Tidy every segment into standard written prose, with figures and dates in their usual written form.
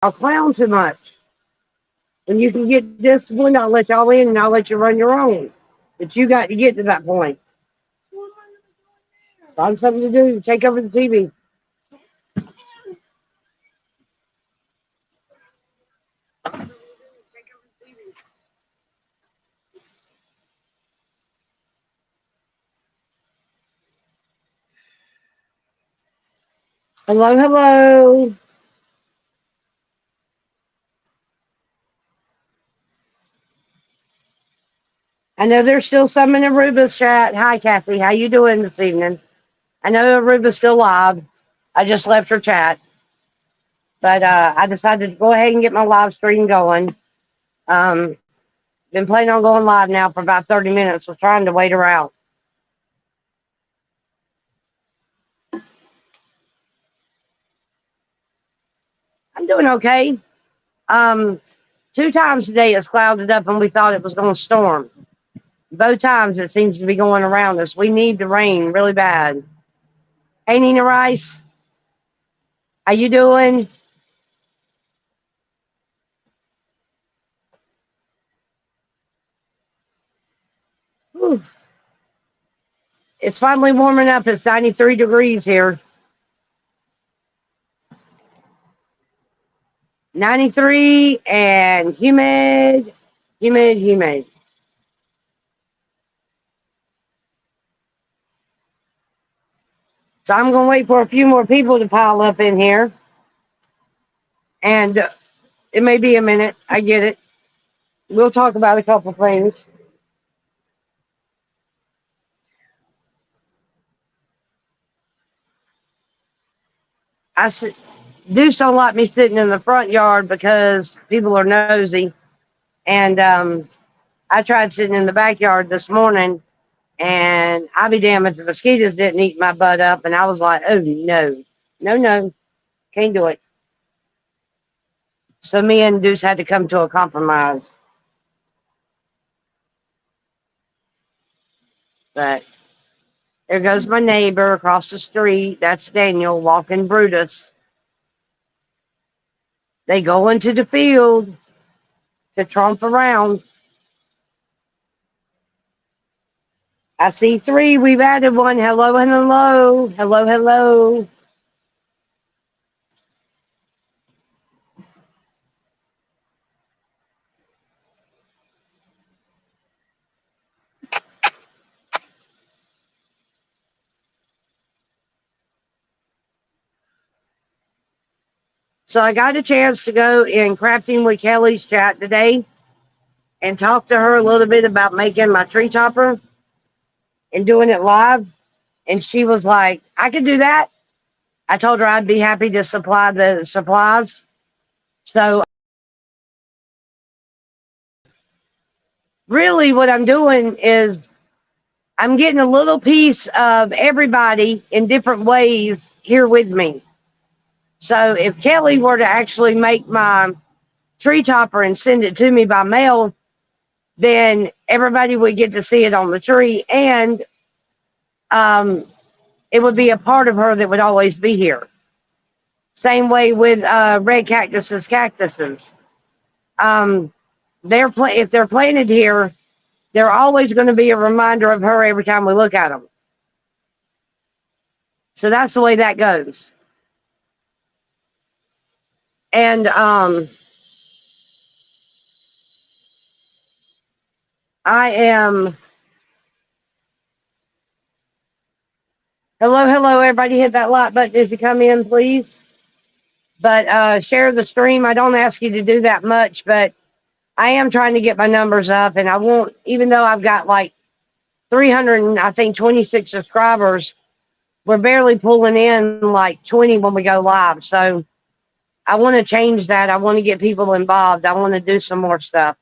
I'll clown too much. When you can get disciplined, I'll let y'all in and I'll let you run your own. But you got to get to that point. Find something to do. Take over the TV. Hello, hello. I know there's still some in Aruba's chat. Hi, Kathy. How you doing this evening? I know Aruba's still live. I just left her chat. But I decided to go ahead and get my live stream going. Um, been planning on going live now for about 30 minutes. So trying to wait her out. I'm doing okay. Um, 2 times today it's clouded up and we thought it was going to storm. Both times it seems to be going around us. We need the rain really bad. Hey, Nina Rice. How you doing? Whew. It's finally warming up. It's 93 degrees here. 93 and humid, humid, humid. So I'm going to wait for a few more people to pile up in here. And it may be a minute. I get it. We'll talk about a couple things. Deuce don't like me sitting in the front yard because people are nosy. And I tried sitting in the backyard this morning, and I'll be damned if the mosquitoes didn't eat my butt up. And I was like, oh, no, no, no, can't do it. So me and Deuce had to come to a compromise. But there goes my neighbor across the street. That's Daniel walking Brutus. They go into the field to tromp around. I see 3. We've added one. Hello and hello. Hello, hello. So I got a chance to go in Crafting with Kelly's chat today and talk to her a little bit about making my tree topper and doing it live. And she was like, I can do that. I told her I'd be happy to supply the supplies. So really what I'm doing is I'm getting a little piece of everybody in different ways here with me. So if Kelly were to actually make my tree topper and send it to me by mail, then everybody would get to see it on the tree, and it would be a part of her that would always be here. Same way with red cactuses. If they're planted here, they're always going to be a reminder of her every time we look at them. So that's the way that goes. And I am. Hello, hello, everybody. Hit that like button as you come in, please. But share the stream. I don't ask you to do that much, but I am trying to get my numbers up, and I won't, even though I've got like 300, I think 26 subscribers, we're barely pulling in like 20 when we go live. So I want to change that. I want to get people involved. I want to do some more stuff.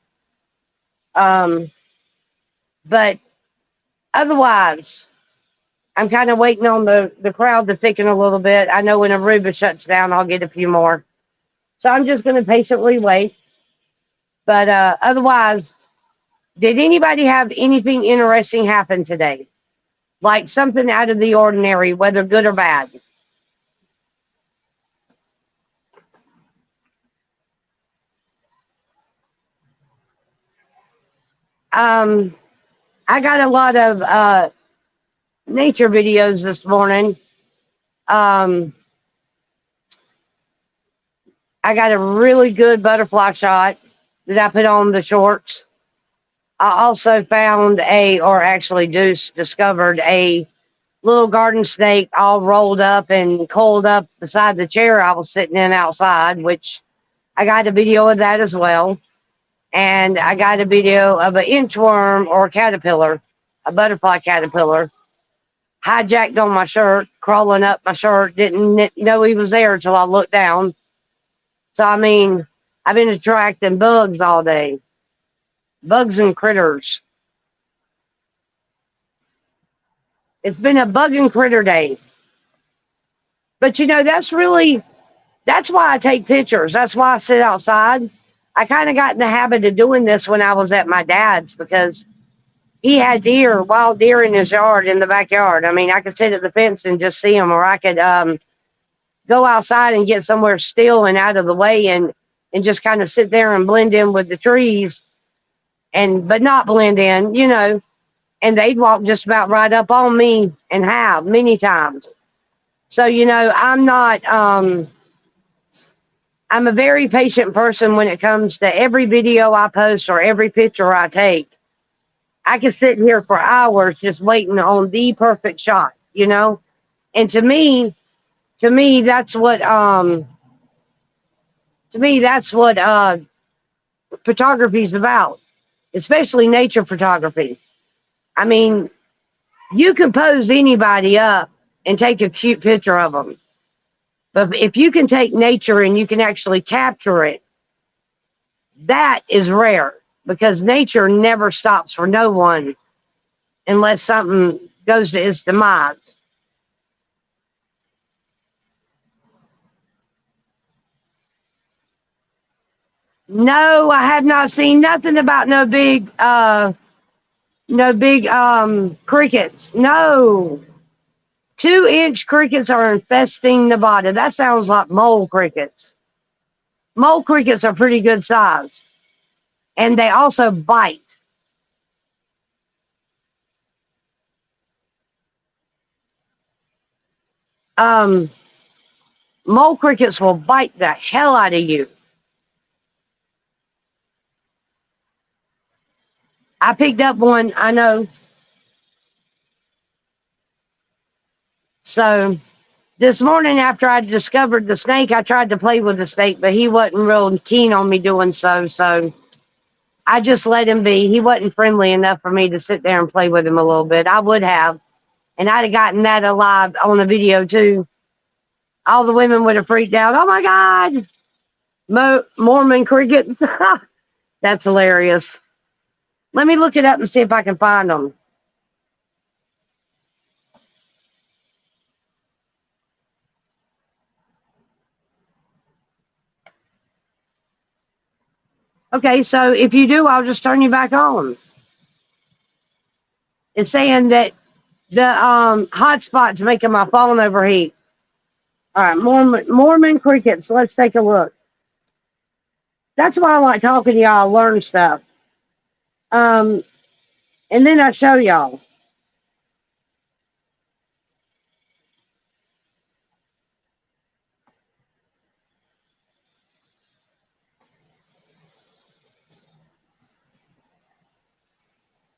But otherwise, I'm kind of waiting on the crowd to thicken a little bit. I know when Aruba shuts down, I'll get a few more. So I'm just going to patiently wait. But otherwise, did anybody have anything interesting happen today? Like something out of the ordinary, whether good or bad? I got a lot of nature videos this morning. Um, I got a really good butterfly shot that I put on the shorts. I also found or actually Deuce discovered a little garden snake all rolled up and coiled up beside the chair I was sitting in outside, which I got a video of that as well. And I got a video of an inchworm or a caterpillar, a butterfly caterpillar, hijacked on my shirt, crawling up my shirt. Didn't know he was there until I looked down. So, I mean, I've been attracting bugs all day, bugs and critters. It's been a bug and critter day. But that's why I take pictures. That's why I sit outside. I kind of got in the habit of doing this when I was at my dad's because he had wild deer in his yard, in the backyard. I mean, I could sit at the fence and just see them, or I could go outside and get somewhere still and out of the way and just kind of sit there and blend in with the trees but not blend in, and they'd walk just about right up on me and have many times. So, I'm a very patient person when it comes to every video I post or every picture I take. I can sit here for hours just waiting on the perfect shot, And to me that's what photography is about, especially nature photography. I mean, you can pose anybody up and take a cute picture of them. But if you can take nature and you can actually capture it, that is rare because nature never stops for no one unless something goes to its demise. No, I have not seen nothing about no big crickets. No. 2-inch crickets are infesting Nevada. That sounds like mole crickets. Mole crickets are pretty good size. And they also bite. Um, Mole crickets will bite the hell out of you. I picked up one, I know. So this morning after I discovered the snake, I tried to play with the snake, but he wasn't real keen on me doing so. So I just let him be. He wasn't friendly enough for me to sit there and play with him a little bit. I would have. And I'd have gotten that alive on a video too. All the women would have freaked out. Oh my God. Mormon crickets. That's hilarious. Let me look it up and see if I can find them. Okay, so if you do, I'll just turn you back on. It's saying that the hotspot's making my phone overheat. All right, Mormon crickets. Let's take a look. That's why I like talking to y'all, learn stuff. And then I show y'all.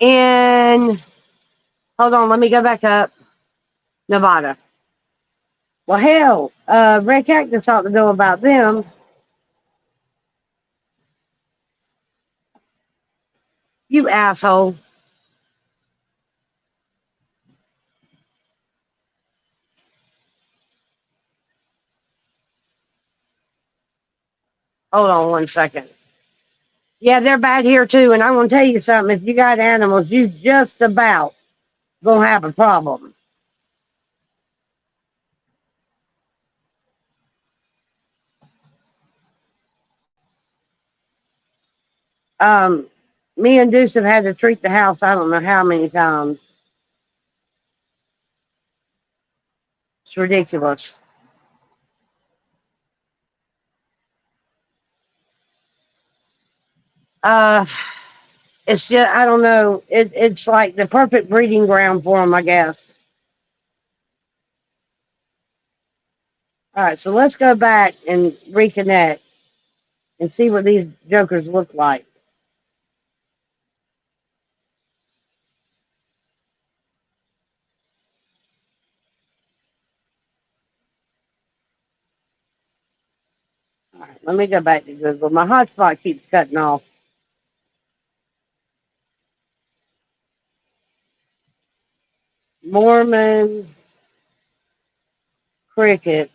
And hold on, let me go back up. Nevada. Well, hell, Red Cactus ought to know about them. You asshole. Hold on 1 second. Yeah, they're bad here too. And I'm going to tell you something. If you got animals, you just about going to have a problem. Me and Deuce have had to treat the house I don't know how many times. It's ridiculous. Uh, It's just, I don't know. It's like the perfect breeding ground for them, I guess. All right, so let's go back and reconnect and see what these jokers look like. All right, let me go back to Google. My hotspot keeps cutting off. Mormon cricket,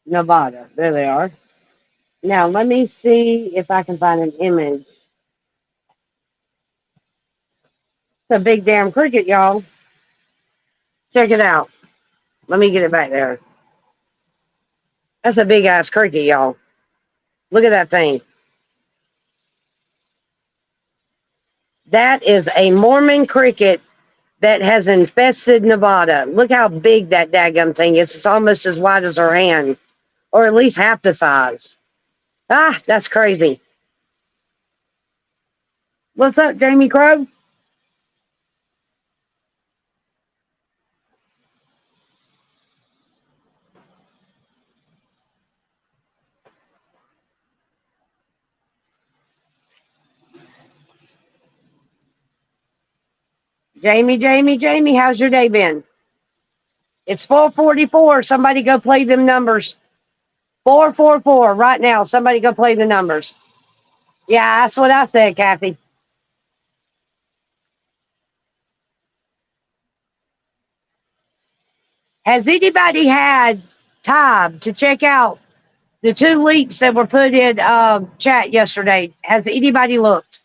Nevada. There they are. Now, let me see if I can find an image. It's a big damn cricket, y'all. Check it out. Let me get it back there. That's a big ass cricket, y'all. Look at that thing. That is a Mormon cricket that has infested Nevada. Look how big that daggum thing is. It's almost as wide as her hand, or at least half the size. Ah, that's crazy. What's up, Jamie Crow? Jamie, how's your day been? It's 4:44. Somebody go play them numbers. 444 right now. Somebody go play the numbers. Yeah, that's what I said, Kathy. Has anybody had time to check out the two links that were put in chat yesterday? Has anybody looked?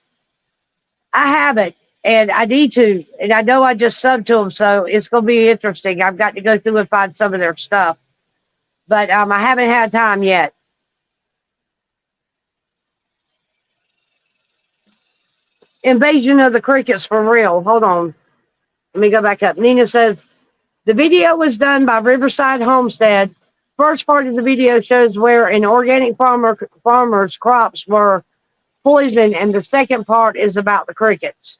I haven't, and I need to. And I know I just subbed to them, so it's going to be interesting. I've got to go through and find some of their stuff, but I haven't had time yet. Invasion of the Crickets for real. Hold on. Let me go back up. Nina says, the video was done by Riverside Homestead. First part of the video shows where an organic farmer's crops were poisoned, and the second part is about the crickets.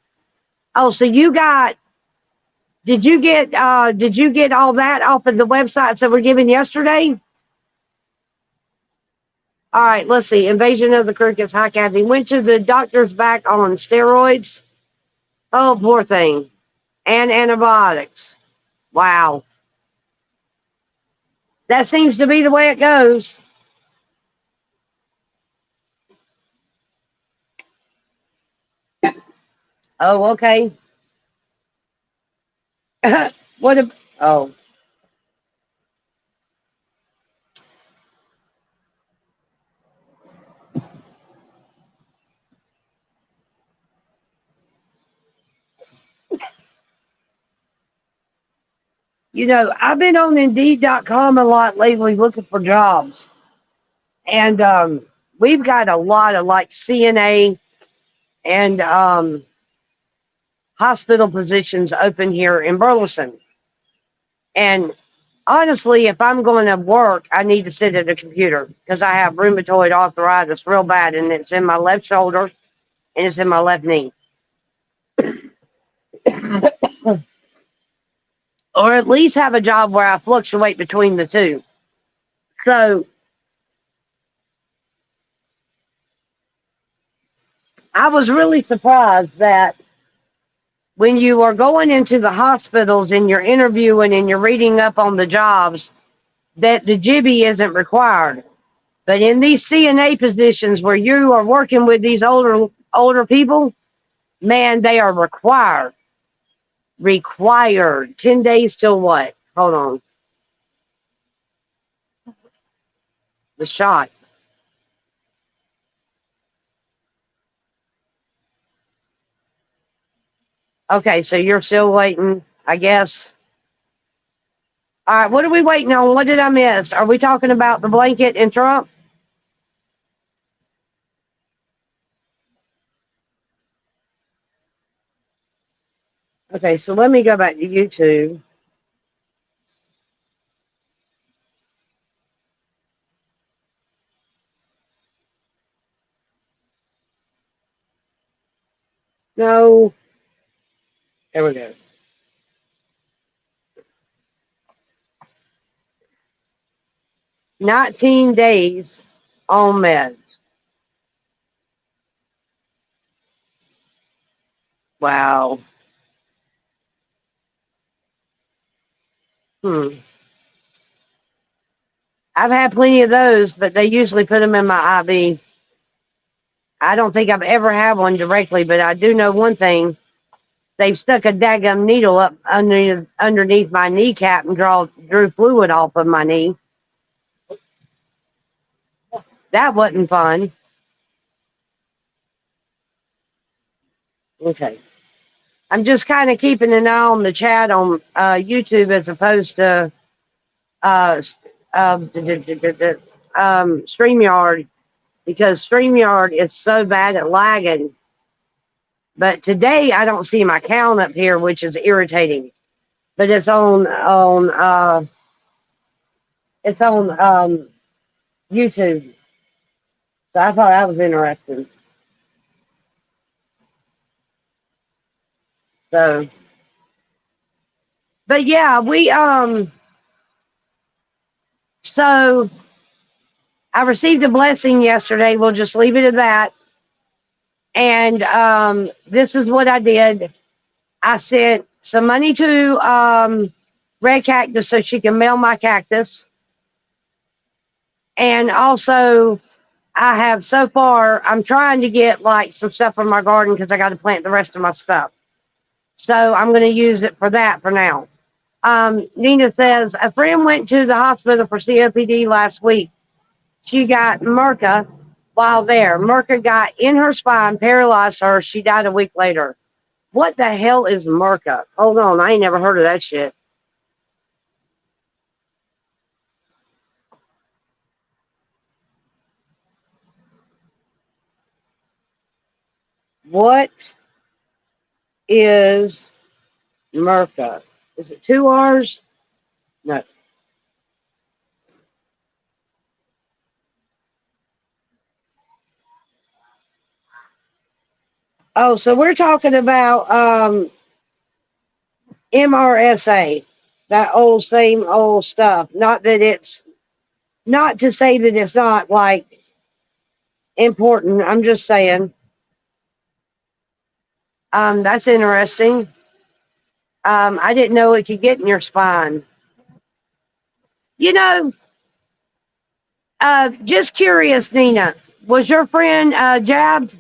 Oh, so did you get all that off of the websites that were given yesterday? All right, let's see. Invasion of the Crickets. Hi, Kathy. Went to the doctor's back on steroids. Oh, poor thing. And antibiotics. Wow. That seems to be the way it goes. Oh, okay. What a, oh. You know, I've been on Indeed.com a lot lately looking for jobs. And we've got a lot of like CNA and hospital positions open here in Burleson. And honestly, if I'm going to work, I need to sit at a computer because I have rheumatoid arthritis real bad, and it's in my left shoulder and it's in my left knee. Or at least have a job where I fluctuate between the two. So I was really surprised that when you are going into the hospitals and you're interviewing and you're reading up on the jobs, that the jibby isn't required. But in these CNA positions where you are working with these older people, man, they are required. Required. 10 days till what? Hold on. The shot. Okay, so you're still waiting, I guess. All right, what are we waiting on? What did I miss? Are we talking about the blanket and Trump? Okay, so let me go back to YouTube. No. There we go. 19 days on meds. Wow. Hmm. I've had plenty of those, but they usually put them in my IV. I don't think I've ever had one directly, but I do know one thing. They've stuck a daggum needle up underneath my kneecap and drew fluid off of my knee. That wasn't fun. Okay. I'm just kind of keeping an eye on the chat on YouTube as opposed to uh, StreamYard because StreamYard is so bad at lagging. But today I don't see my count up here, which is irritating. But it's on YouTube. So I thought that was interesting. So, but yeah, so I received a blessing yesterday. We'll just leave it at that. And this is what I did. I sent some money to Red Cactus so she can mail my cactus. And also, I have so far, I'm trying to get like some stuff from my garden because I got to plant the rest of my stuff. So I'm going to use it for that for now. Nina says, a friend went to the hospital for COPD last week. She got MRCA while there. MRCA got in her spine, paralyzed her. She died a week later. What the hell is MRCA? Hold on, I ain't never heard of that shit. What is MRCA? Is it two R's? No. Oh, so we're talking about MRSA, that old same old stuff. Not that it's not to say that it's not like important. I'm just saying. That's interesting. I didn't know it could get in your spine. You know, just curious, Nina. Was your friend jabbed?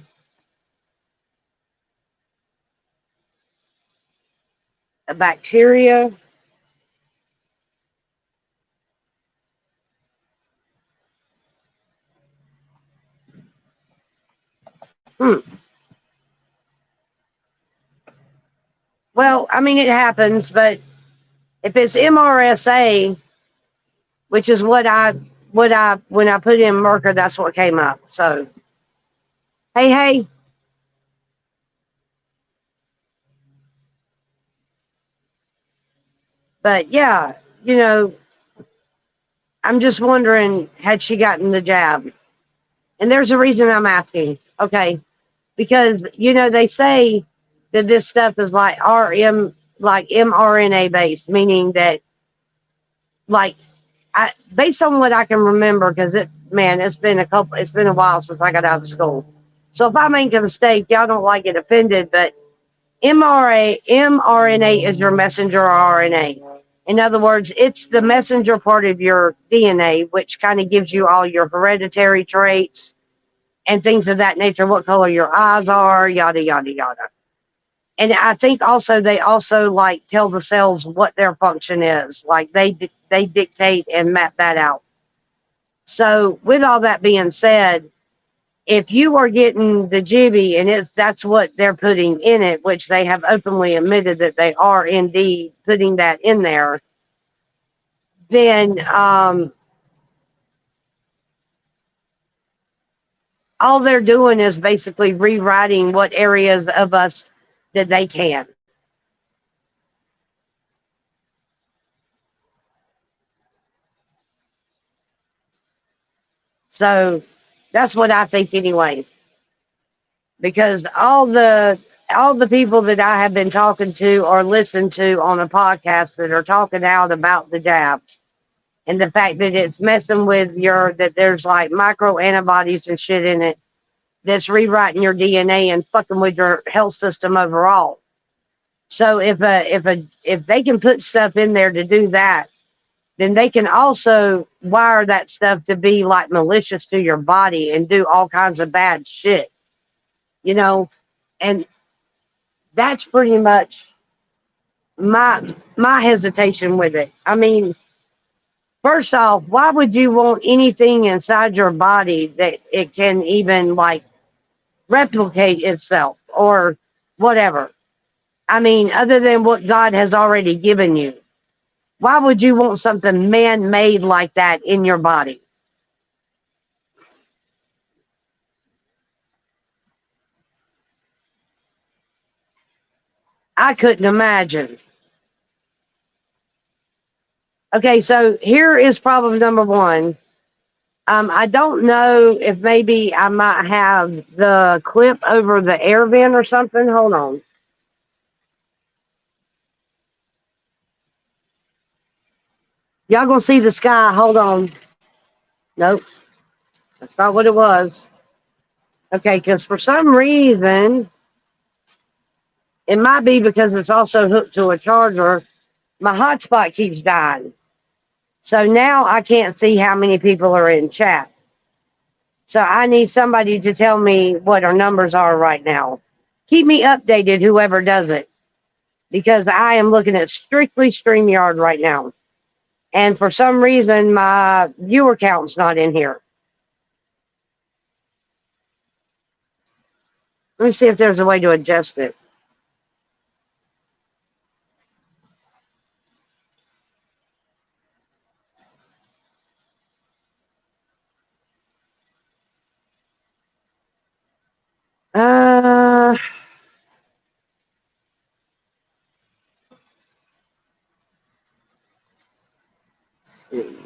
A bacteria? Hmm. Well, I mean, it happens, but if it's MRSA, which is what I when I put in Merker, that's what came up. So, hey, but yeah, you know, I'm just wondering, had she gotten the jab? And there's a reason I'm asking. Okay, because they say that this stuff is like like mRNA based, meaning that like based on what I can remember, because it's been a while since I got out of school. So if I make a mistake, y'all don't like it offended, but mRNA is your messenger RNA. In other words, it's the messenger part of your DNA, which kind of gives you all your hereditary traits and things of that nature, what color your eyes are, yada, yada, yada. And I think also they also like tell the cells what their function is. Like they dictate and map that out. So with all that being said, if you are getting the jibby and that's what they're putting in it, which they have openly admitted that they are indeed putting that in there, then all they're doing is basically rewriting what areas of us that they can. So that's what I think anyway. Because all the all the people that I have been talking to or listened to on a podcast that are talking out about the jab and the fact that it's messing with that there's like micro antibodies and shit in it that's rewriting your DNA and fucking with your health system overall. So if they can put stuff in there to do that, then they can also wire that stuff to be like malicious to your body and do all kinds of bad shit, you know? And that's pretty much my hesitation with it. I mean, first off, why would you want anything inside your body that it can even like replicate itself or whatever? I mean, other than what God has already given you, why would you want something man made like that in your body? I couldn't imagine. Okay, so here is problem number one. I don't know if maybe I might have the clip over the air vent or something. Hold on. Y'all gonna see the sky. Hold on. Nope, that's not what it was. Okay, because for some reason, it might be because it's also hooked to a charger. My hotspot keeps dying. So now I can't see how many people are in chat. So I need somebody to tell me what our numbers are right now. Keep me updated, whoever does it, because I am looking at strictly StreamYard right now. And for some reason, my viewer count's not in here. Let me see if there's a way to adjust it. Let's see.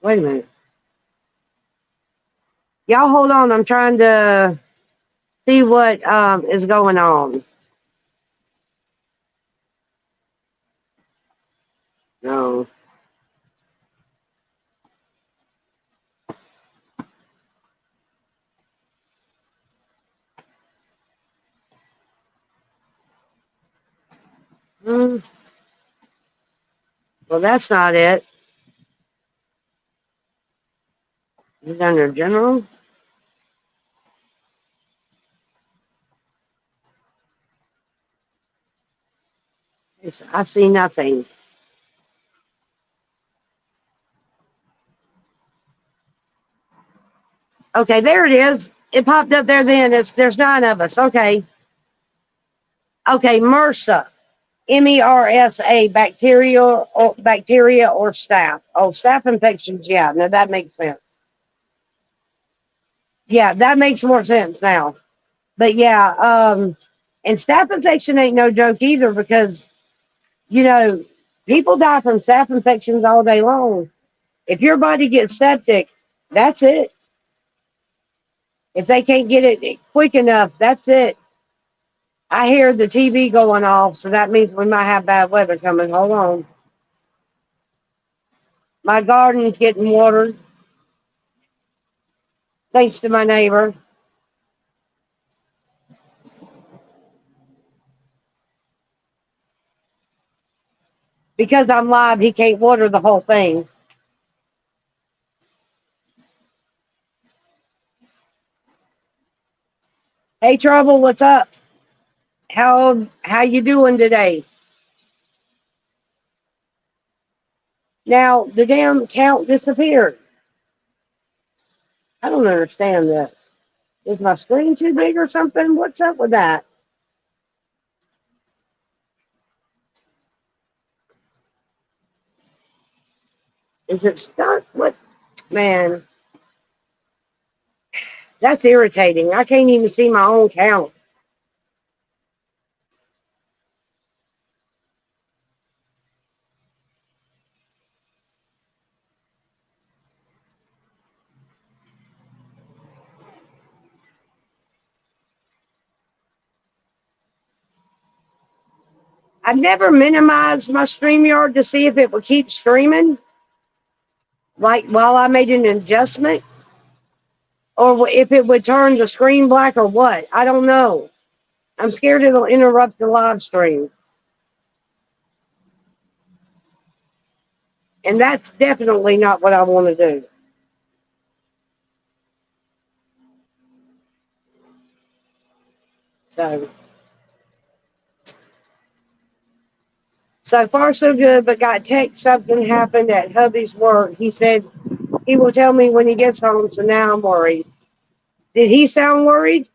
Wait a minute. Y'all hold on. I'm trying to see what is going on. No. Hmm. Well, that's not it. It's under general. I see nothing. Okay, there it is. It popped up there then. There's 9 of us. Okay. Okay, MRSA. MERSA, bacteria or staph. Oh, staph infections, yeah. Now that makes sense. Yeah, that makes more sense now. But yeah, and staph infection ain't no joke either because, you know, people die from staph infections all day long. If your body gets septic, that's it. If they can't get it quick enough, that's it. I hear the TV going off, so that means we might have bad weather coming. Hold on. My garden's getting watered, thanks to my neighbor. Because I'm live, he can't water the whole thing. Hey, Trouble, what's up? How you doing today? Now, the damn count disappeared. I don't understand this. Is my screen too big or something? What's up with that? Is it stuck? What? Man, that's irritating. I can't even see my own count. I never minimized my StreamYard to see if it would keep streaming, like while I made an adjustment, or if it would turn the screen black or what. I don't know. I'm scared it'll interrupt the live stream. And that's definitely not what I want to do. So far so good, but got text something happened at hubby's work. He said he will tell me when he gets home, so now I'm worried. Did he sound worried?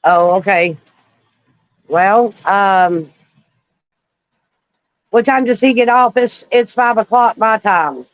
Oh, okay. Well, what time does he get off? It's 5 o'clock my time.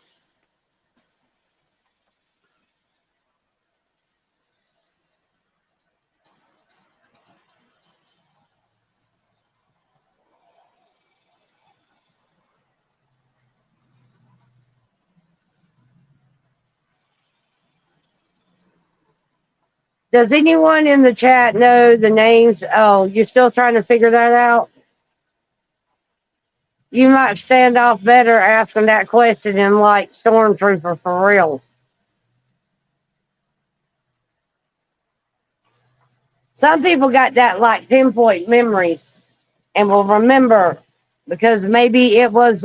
Does anyone in the chat know the names? Oh, you're still trying to figure that out? You might stand off better asking that question than like Stormtrooper for real. Some people got that like pinpoint memory and will remember because maybe it was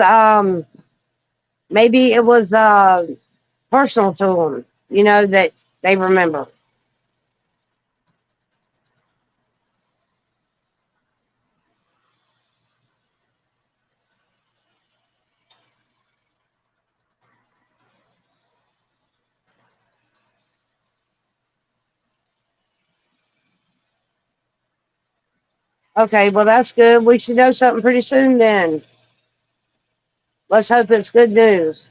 personal to them, that they remember. Okay, well that's good. We should know something pretty soon then. Let's hope it's good news.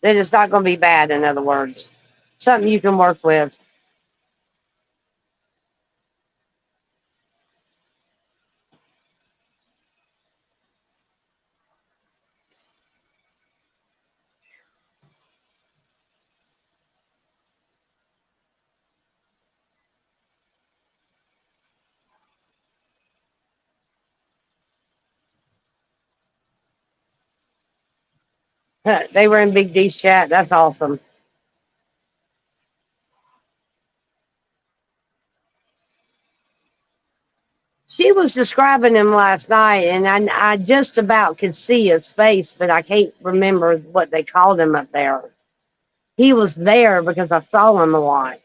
That it's not going to be bad, in other words. Something you can work with. They were in Big D's chat. That's awesome. She was describing him last night, and I just about could see his face, but I can't remember what they called him up there. He was there because I saw him a lot.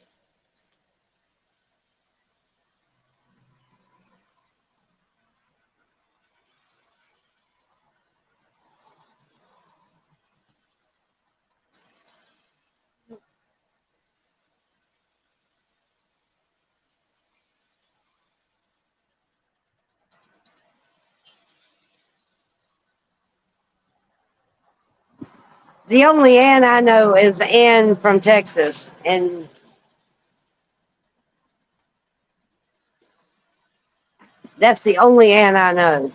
The only Ann I know is Ann from Texas, and that's the only Ann I know.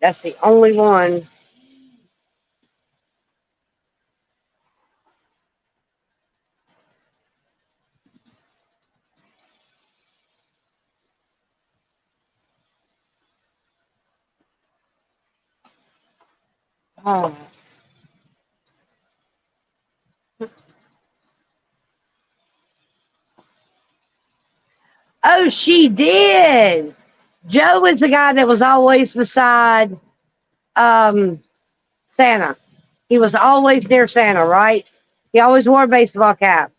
That's the only one. Oh. Oh, she did. Joe is the guy that was always beside Santa. He was always near Santa, right? He always wore a baseball cap.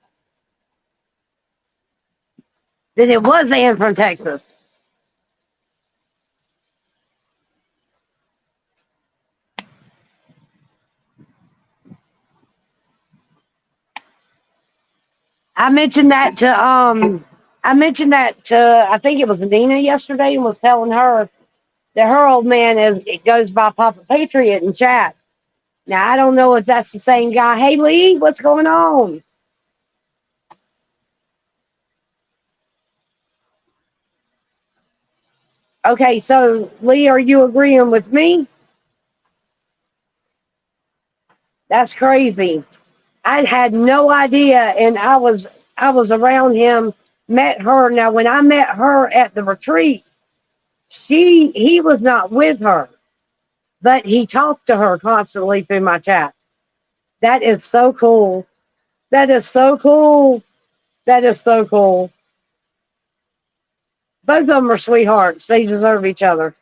Then it was Ann from Texas. I mentioned that to I think it was Nina yesterday, and was telling her that her old man it goes by Papa Patriot in chat. Now I don't know if that's the same guy. Hey Lee, what's going on? Okay, so Lee, are you agreeing with me? That's crazy. I had no idea, and I was around him, met her. Now when I met her at the retreat, he was not with her, but he talked to her constantly through my chat. That is so cool. That is so cool. That is so cool. Both of them are sweethearts. They deserve each other.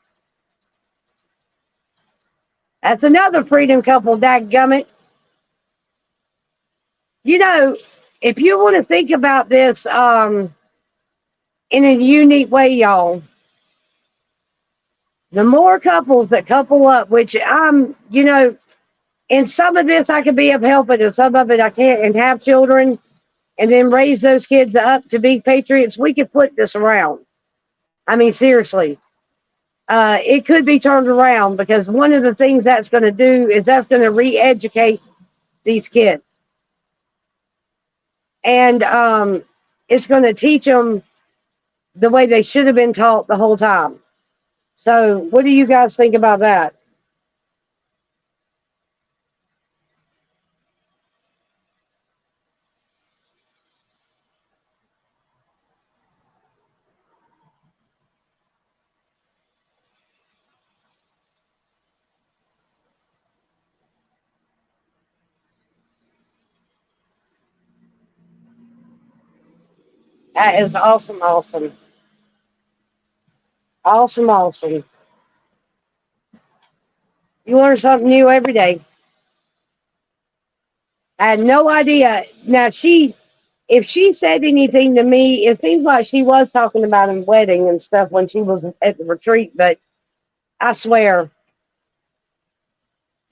That's another freedom couple, dadgummit. You know, if you want to think about this in a unique way, y'all, the more couples that couple up, which in some of this I can be of help, but in some of it I can't, and have children and then raise those kids up to be patriots, we could flip this around. I mean, seriously. It could be turned around, because one of the things that's going to do is that's going to re-educate these kids. And it's going to teach them the way they should have been taught the whole time. So what do you guys think about that? That is awesome, awesome. Awesome, awesome. You learn something new every day. I had no idea. Now, if she said anything to me, it seems like she was talking about a wedding and stuff when she was at the retreat, but I swear,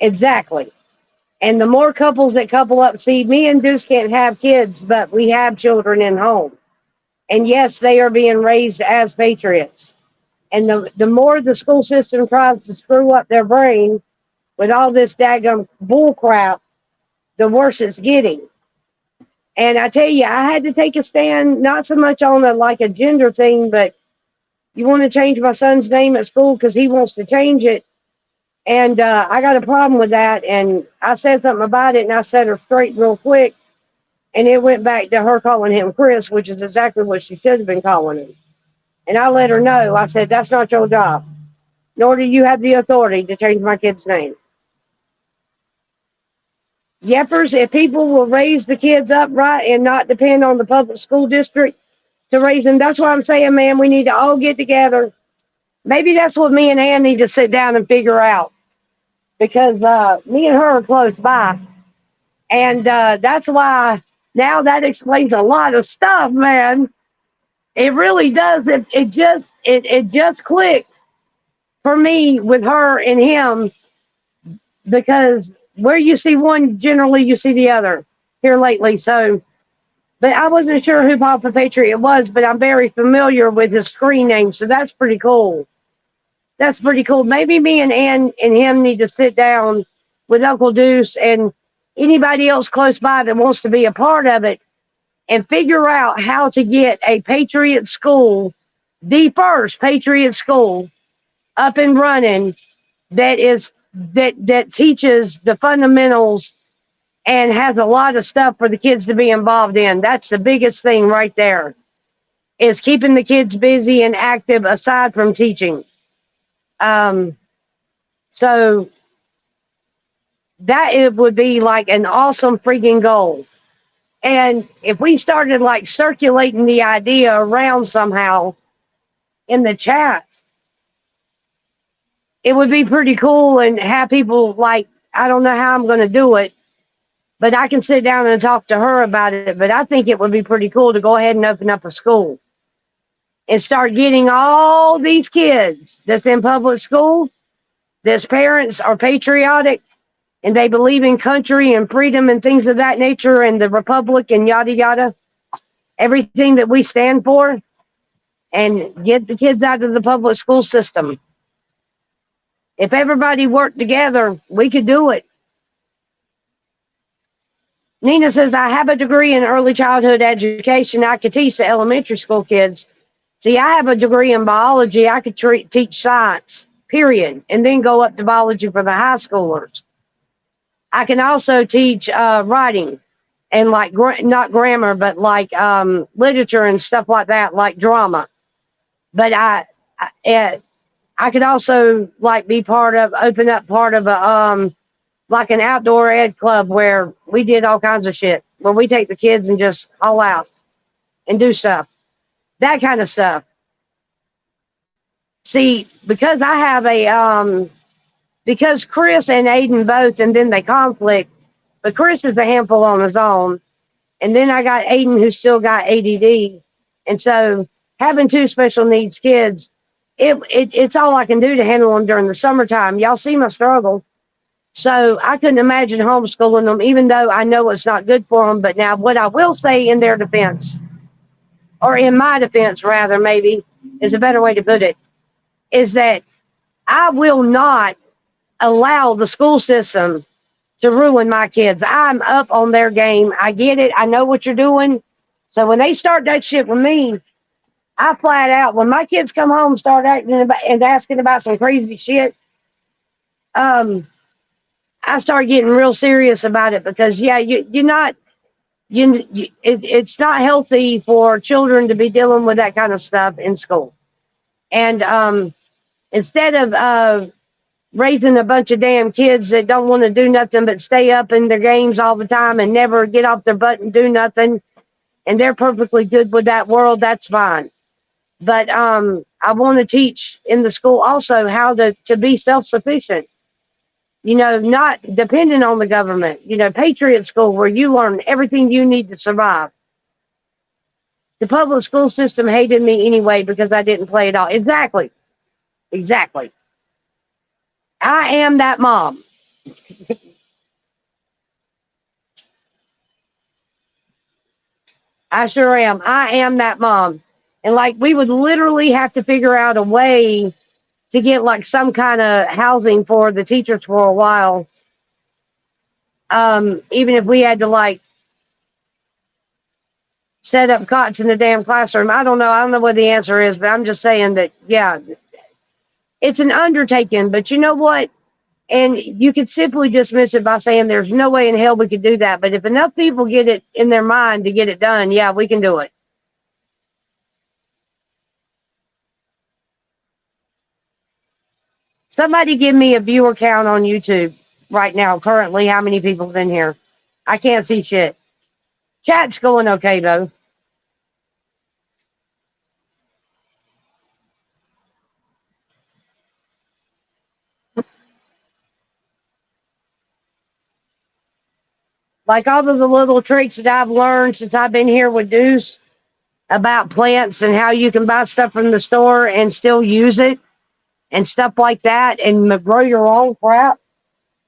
exactly. And the more couples that couple up, see, me and Deuce can't have kids, but we have children in home. And yes, they are being raised as patriots. And the more the school system tries to screw up their brain with all this daggum bull crap, the worse it's getting. And I tell you, I had to take a stand, not so much on a gender thing, but you want to change my son's name at school because he wants to change it. And I got a problem with that. And I said something about it, and I set her straight real quick. And it went back to her calling him Chris, which is exactly what she should have been calling him. And I let her know. I said, that's not your job, nor do you have the authority to change my kid's name. Yepers, if people will raise the kids up right and not depend on the public school district to raise them, that's what I'm saying, man. We need to all get together. Maybe that's what me and Ann need to sit down and figure out, because me and her are close by. And that's why now that explains a lot of stuff, man. It really does. It just clicked for me with her and him, because where you see one, generally you see the other here lately. So, but I wasn't sure who Papa Patriot was, but I'm very familiar with his screen name. So that's pretty cool. That's pretty cool. Maybe me and Ann and him need to sit down with Uncle Deuce and anybody else close by that wants to be a part of it, and figure out how to get a Patriot school, the first Patriot school, up and running that teaches the fundamentals and has a lot of stuff for the kids to be involved in. That's the biggest thing right there, is keeping the kids busy and active aside from teaching. So that it would be like an awesome freaking goal. And if we started circulating the idea around somehow in the chats, it would be pretty cool, and have people I don't know how I'm going to do it, but I can sit down and talk to her about it. But I think it would be pretty cool to go ahead and open up a school and start getting all these kids that's in public school, that's parents are patriotic, and they believe in country and freedom and things of that nature, and the republic and yada yada. everything that we stand for and get the kids out of the public school system. If everybody worked together, we could do it. Nina says, I have a degree in early childhood education. I could teach the elementary school kids. See, I have a degree in biology. I could teach science, period, and then go up to biology for the high schoolers. I can also teach writing and like not grammar, but like literature and stuff like that, like drama. But I could also like be open up part of a like an outdoor ed club where we did all kinds of shit, where we take the kids and just haul out and do stuff, that kind of stuff. See, because I have because Chris and Aiden both, and then they conflict, but Chris is a handful on his own, and then I got Aiden who still got ADD, and so having two special needs kids, it's all I can do to handle them during the summertime. Y'all see my struggle. So I couldn't imagine homeschooling them, even though I know it's not good for them. But now what I will say in their defense, or in my defense rather, maybe is a better way to put it, is that I will not allow the school system to ruin my kids. I'm up on their game. I get it. I know what you're doing. So when they start that shit with me, I flat out, when my kids come home, start acting about and asking about some crazy shit, I start getting real serious about it, because it's not healthy for children to be dealing with that kind of stuff in school. And instead of raising a bunch of damn kids that don't want to do nothing but stay up in their games all the time and never get off their butt and do nothing, and they're perfectly good with that world, that's fine. But I want to teach in the school also how to be self-sufficient. Not dependent on the government. Patriot school, where you learn everything you need to survive. The public school system hated me anyway because I didn't play it all. Exactly. I am that mom. I sure am. I am that mom. And like, we would literally have to figure out a way to get like some kind of housing for the teachers for a while. Even if we had to like set up cots in the damn classroom. I don't know what the answer is, but I'm just saying that, yeah, it's an undertaking, but you know what? And you could simply dismiss it by saying there's no way in hell we could do that. But if enough people get it in their mind to get it done, yeah, we can do it. Somebody give me a viewer count on YouTube right now, currently, how many people's in here. I can't see shit. Chat's going okay, though. Like all of the little tricks that I've learned since I've been here with Deuce about plants and how you can buy stuff from the store and still use it and stuff like that, and grow your own crap.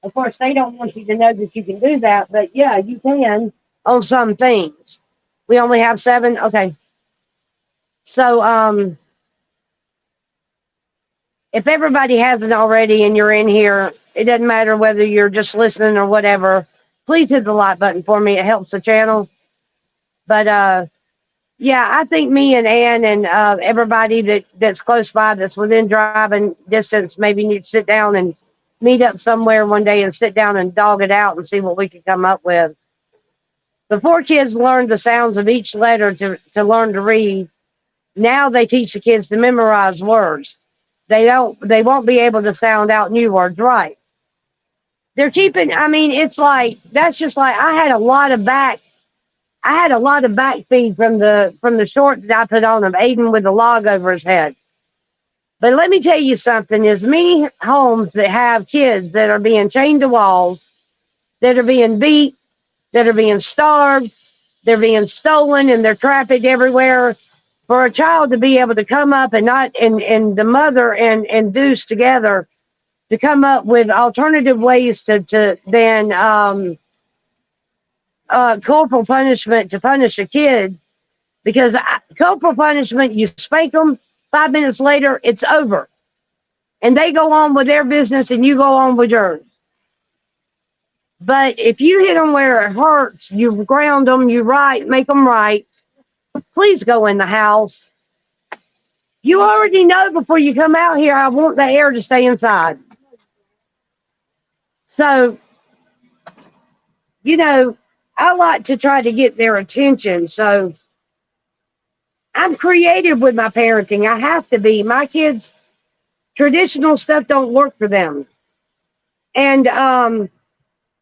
Of course, they don't want you to know that you can do that, but yeah, you can on some things. We only have 7. Okay. So, if everybody hasn't already and you're in here, it doesn't matter whether you're just listening or whatever, please hit the like button for me. It helps the channel. But, yeah, I think me and Ann and everybody that's close by, that's within driving distance, maybe need to sit down and meet up somewhere one day and sit down and dog it out and see what we can come up with. Before kids learned the sounds of each letter to learn to read, now they teach the kids to memorize words. They won't be able to sound out new words right. They're keeping, it's like, that's just like, I had a lot of back feed from the short that I put on of Aiden with the log over his head. But let me tell you something, there's many homes that have kids that are being chained to walls, that are being beat, that are being starved, they're being stolen, and they're trafficked everywhere. For a child to be able to come up and the mother and Deuce together to come up with alternative ways to then corporal punishment to punish a kid, Because corporal punishment, you spank them, 5 minutes later, it's over. And they go on with their business and you go on with yours. But if you hit them where it hurts, you ground them, you make them right, please go in the house. You already know before you come out here, I want the air to stay inside. So, I like to try to get their attention. So I'm creative with my parenting. I have to be. My kids, traditional stuff don't work for them. And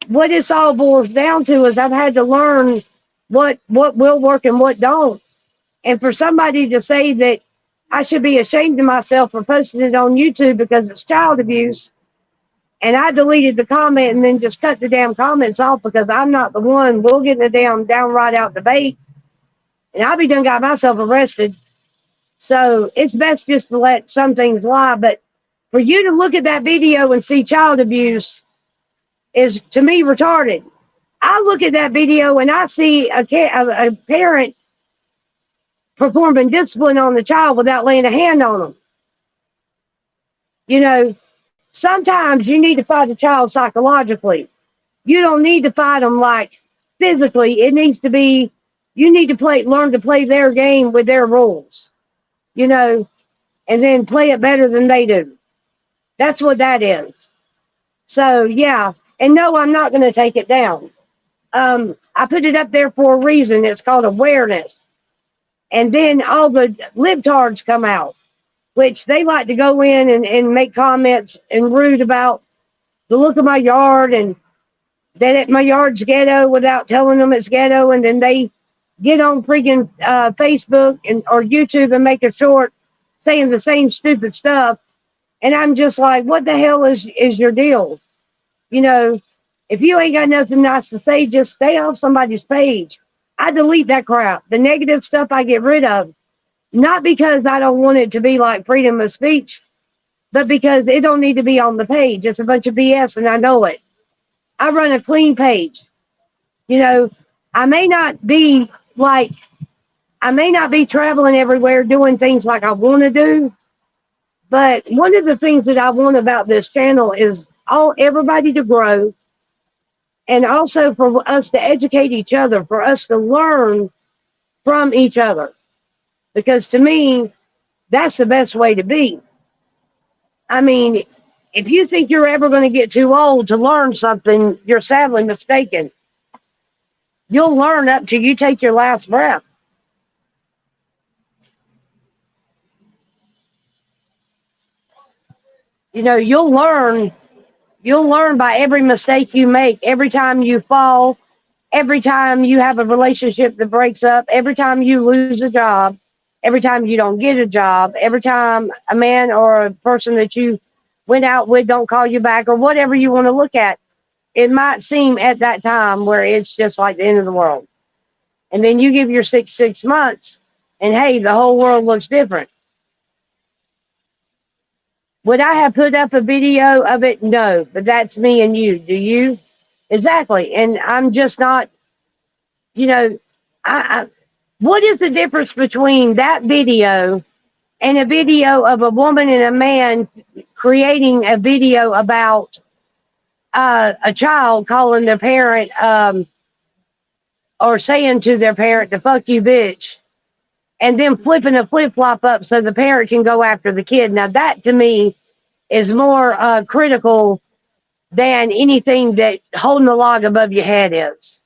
what this all boils down to is I've had to learn what will work and what don't. And for somebody to say that I should be ashamed of myself for posting it on YouTube because it's child abuse, and I deleted the comment and then just cut the damn comments off because I'm not the one. We'll get in a damn downright out debate, and I'll be done got myself arrested. So it's best just to let some things lie. But for you to look at that video and see child abuse is, to me, retarded. I look at that video and I see a parent performing discipline on the child without laying a hand on them. Sometimes you need to fight a child psychologically. You don't need to fight them like physically. It needs to be, you need to learn to play their game with their rules, and then play it better than they do. That's what that is. So, yeah. And no, I'm not going to take it down. I put it up there for a reason. It's called awareness. And then all the libtards come out, which they like to go in and make comments and rude about the look of my yard and that my yard's ghetto without telling them it's ghetto. And then they get on freaking Facebook or YouTube and make a short saying the same stupid stuff. And I'm just like, what the hell is your deal? If you ain't got nothing nice to say, just stay off somebody's page. I delete that crap. The negative stuff I get rid of. Not because I don't want it to be like freedom of speech, but because it don't need to be on the page. It's a bunch of BS and I know it. I run a clean page. I may not be traveling everywhere doing things like I want to do, but one of the things that I want about this channel is everybody to grow, and also for us to educate each other, for us to learn from each other. Because to me, that's the best way to be. I mean, if you think you're ever going to get too old to learn something, you're sadly mistaken. You'll learn up till you take your last breath. You'll learn by every mistake you make, every time you fall, every time you have a relationship that breaks up, every time you lose a job, every time you don't get a job, every time a man or a person that you went out with don't call you back, or whatever you want to look at. It might seem at that time where it's just like the end of the world. And then you give your 6 months and hey, the whole world looks different. Would I have put up a video of it? No, but that's me and you. Do you? Exactly. And I'm just not, what is the difference between that video and a video of a woman and a man creating a video about a child calling their parent or saying to their parent, the fuck you bitch, and then flipping a flip-flop up so the parent can go after the kid? Now that to me is more critical than anything that holding the log above your head is.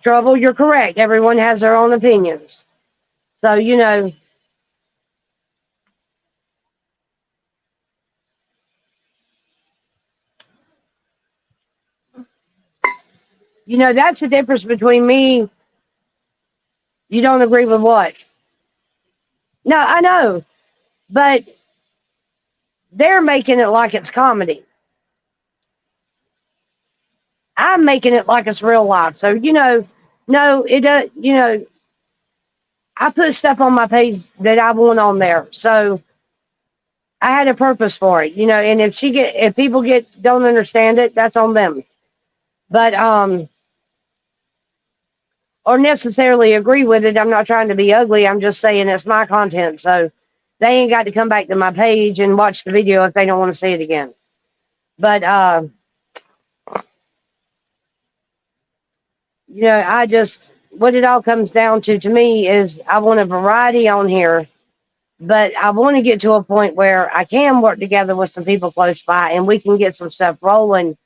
Trouble, you're correct. Everyone has their own opinions. So, that's the difference between me. You don't agree with what? No, I know. But they're making it like it's comedy. I'm making it like it's real life. So, no, it does, I put stuff on my page that I want on there. So I had a purpose for it, and if people don't understand it, that's on them. But or necessarily agree with it. I'm not trying to be ugly. I'm just saying it's my content. So they ain't got to come back to my page and watch the video if they don't want to see it again. But, I just, what it all comes down to me is I want a variety on here, but I want to get to a point where I can work together with some people close by and we can get some stuff rolling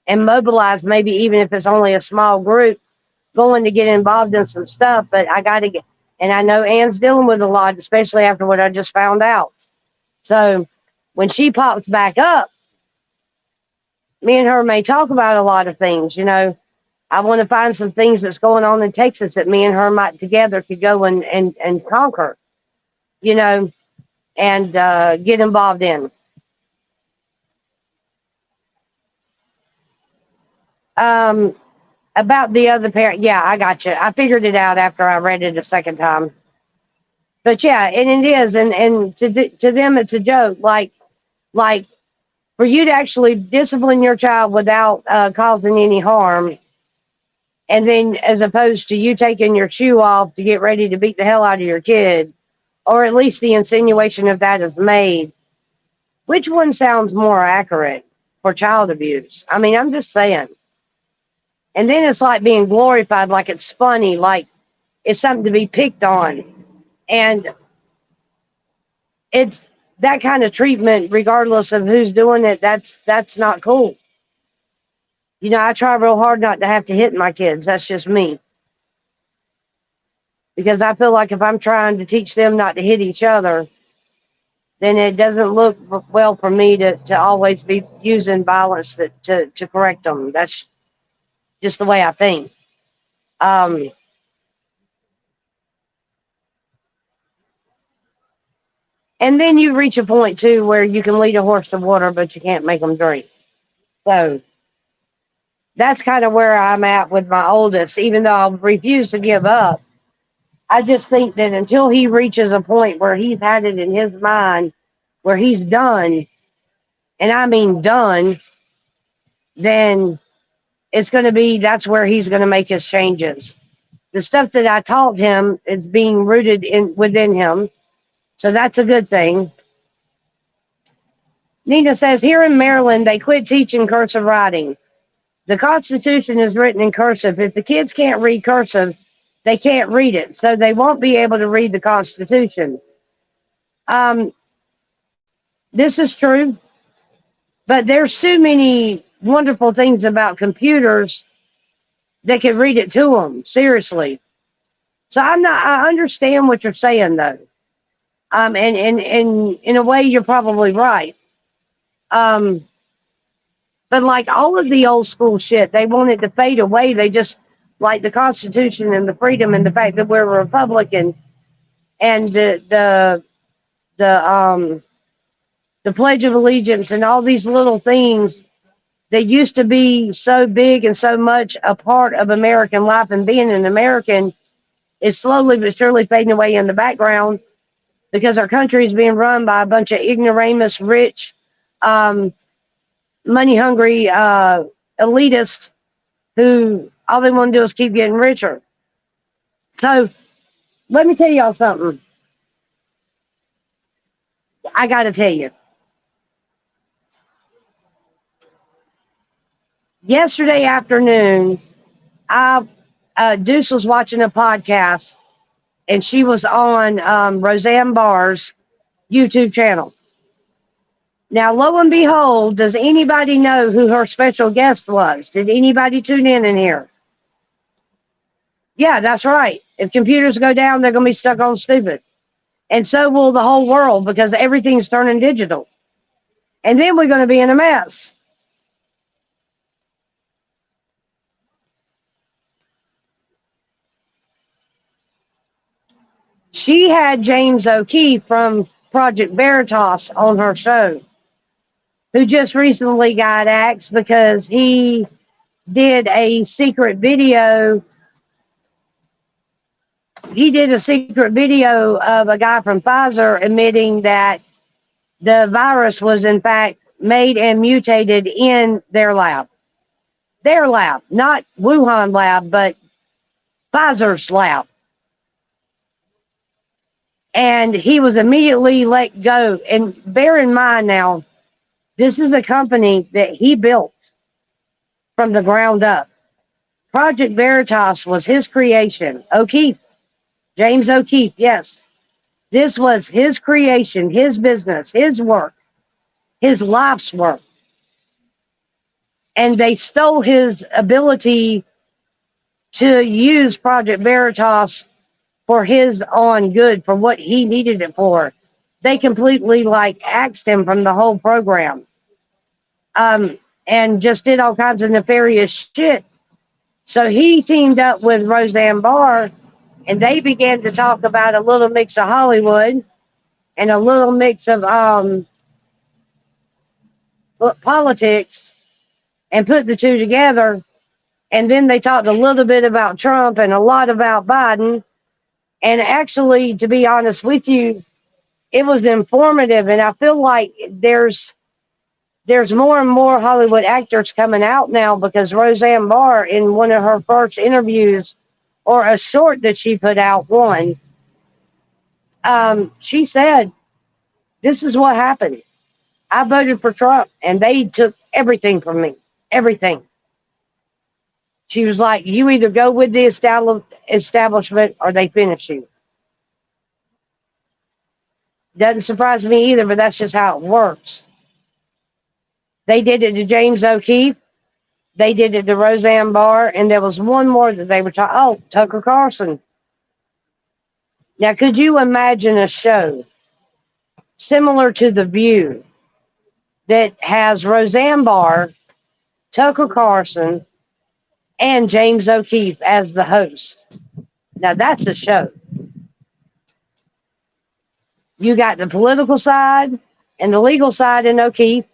and mobilize, maybe even if it's only a small group going to get involved in some stuff. But I got to get, and I know Ann's dealing with a lot, especially after what I just found out. So when she pops back up, me and her may talk about a lot of things. I want to find some things that's going on in Texas that me and her might together could go and conquer, and get involved in. About the other parent, yeah, I got you. I figured it out after I read it a second time. But yeah, and it is, and to them it's a joke. Like for you to actually discipline your child without causing any harm, and then as opposed to you taking your shoe off to get ready to beat the hell out of your kid, or at least the insinuation of that is made. Which one sounds more accurate for child abuse? I mean, I'm just saying. And then it's like being glorified, like it's funny, like it's something to be picked on. And it's that kind of treatment, regardless of who's doing it, that's not cool. I try real hard not to have to hit my kids. That's just me. Because I feel like if I'm trying to teach them not to hit each other, then it doesn't look well for me to always be using violence to correct them. That's just the way I think. And then you reach a point, too, where you can lead a horse to water, but you can't make them drink. So that's kind of where I'm at with my oldest, even though I refuse to give up. I just think that until he reaches a point where he's had it in his mind, where he's done, and I mean done, then it's going to be, that's where he's going to make his changes. The stuff that I taught him is being rooted within him. So that's a good thing. Nina says, here in Maryland, they quit teaching cursive writing. The Constitution is written in cursive. If the kids can't read cursive, they can't read it. So they won't be able to read the Constitution. This is true. But there's too many wonderful things about computers that can read it to them. Seriously. So I understand what you're saying, though. And in a way, you're probably right. But like all of the old school shit, they want it to fade away. They just like the Constitution and the freedom and the fact that we're a Republican and the Pledge of Allegiance and all these little things that used to be so big and so much a part of American life, and being an American is slowly but surely fading away in the background because our country is being run by a bunch of ignoramus, rich, money-hungry elitists who all they want to do is keep getting richer. So let me tell y'all something. I got to tell you. Yesterday afternoon, Deuce was watching a podcast, and she was on Roseanne Barr's YouTube channel. Now, lo and behold, does anybody know who her special guest was? Did anybody tune in here? Yeah, that's right. If computers go down, they're going to be stuck on stupid. And so will the whole world, because everything's turning digital. And then we're going to be in a mess. She had James O'Keefe from Project Veritas on her show, who just recently got axed because he did a secret video. He did a secret video of a guy from Pfizer admitting that the virus was in fact made and mutated in their lab. Their lab, not Wuhan lab, but Pfizer's lab. And he was immediately let go. And bear in mind now, this is a company that he built from the ground up. Project Veritas was his creation. O'Keefe, James O'Keefe, yes. This was his creation, his business, his work, his life's work. And they stole his ability to use Project Veritas for his own good, for what he needed it for. They completely axed him from the whole program. And just did all kinds of nefarious shit. So he teamed up with Roseanne Barr, and they began to talk about a little mix of Hollywood and a little mix of politics, and put the two together. And then they talked a little bit about Trump and a lot about Biden. And actually, to be honest with you, it was informative. And I feel like there's more and more Hollywood actors coming out now, because Roseanne Barr, in one of her first interviews, or a short that she put out, she said, this is what happened. I voted for Trump, and they took everything from me. Everything. She was like, you either go with the establishment or they finish you. Doesn't surprise me either, but that's just how it works. They did it to James O'Keefe. They did it to Roseanne Barr. And there was one more that they were talking. Oh, Tucker Carlson. Now, could you imagine a show similar to The View that has Roseanne Barr, Tucker Carlson, and James O'Keefe as the host? Now, that's a show. You got the political side and the legal side in O'Keefe.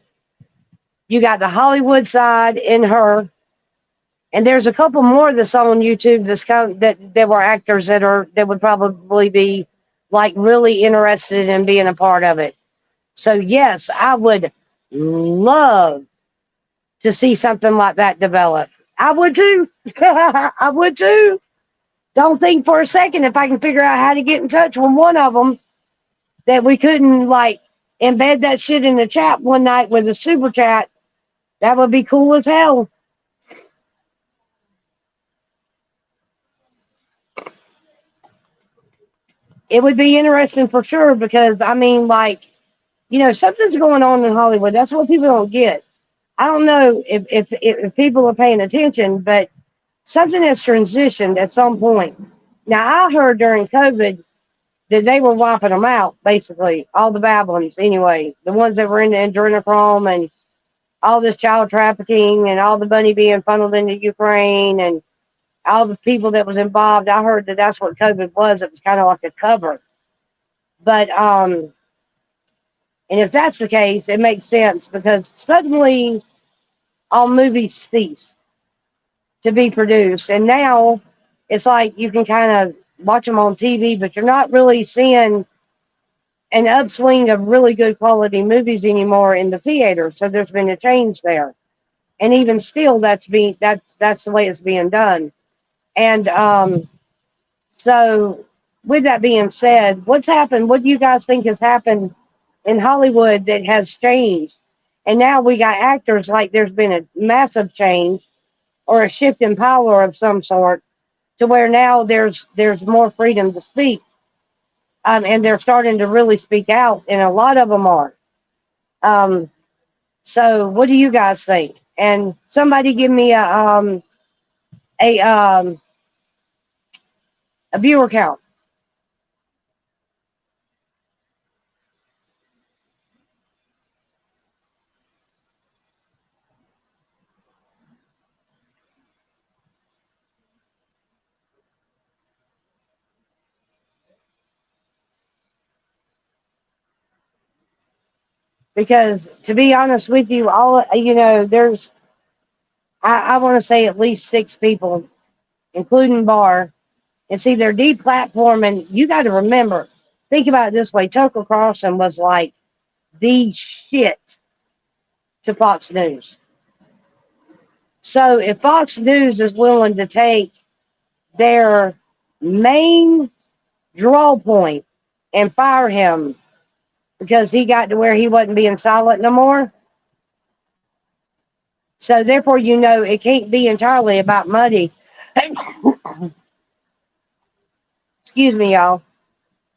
You got the Hollywood side in her. And there's a couple more that's on YouTube that were actors that would probably be really interested in being a part of it. So yes, I would love to see something like that develop. I would too. I would too. Don't think for a second, if I can figure out how to get in touch with one of them, that we couldn't embed that shit in the chat one night with a super chat. That would be cool as hell. It would be interesting for sure, because something's going on in Hollywood. That's what people don't get. I don't know if people are paying attention, but something has transitioned at some point. Now, I heard during COVID that they were wiping them out, basically, all the bad ones anyway, the ones that were in the adrenochrome and all this child trafficking and all the money being funneled into Ukraine and all the people that was involved. I heard that that's what COVID was. It was kind of like a cover. But, and if that's the case, it makes sense, because suddenly all movies cease to be produced. And now it's like you can kind of watch them on TV, but you're not really seeing an upswing of really good quality movies anymore in the theater. So there's been a change there. And even still, that's the way it's being done. And so with that being said, what's happened? What do you guys think has happened in Hollywood that has changed? And now we got actors, there's been a massive change or a shift in power of some sort, to where now there's more freedom to speak. And they're starting to really speak out, and a lot of them are. So what do you guys think? And somebody give me a viewer count. Because to be honest with you, there's, I want to say at least 6 people, including Barr. And see, they're deplatforming. You got to remember, think about it this way. Tucker Carlson was like the shit to Fox News. So if Fox News is willing to take their main draw point and fire him because he got to where he wasn't being silent no more. So therefore, you know, it can't be entirely about money. Excuse me, y'all.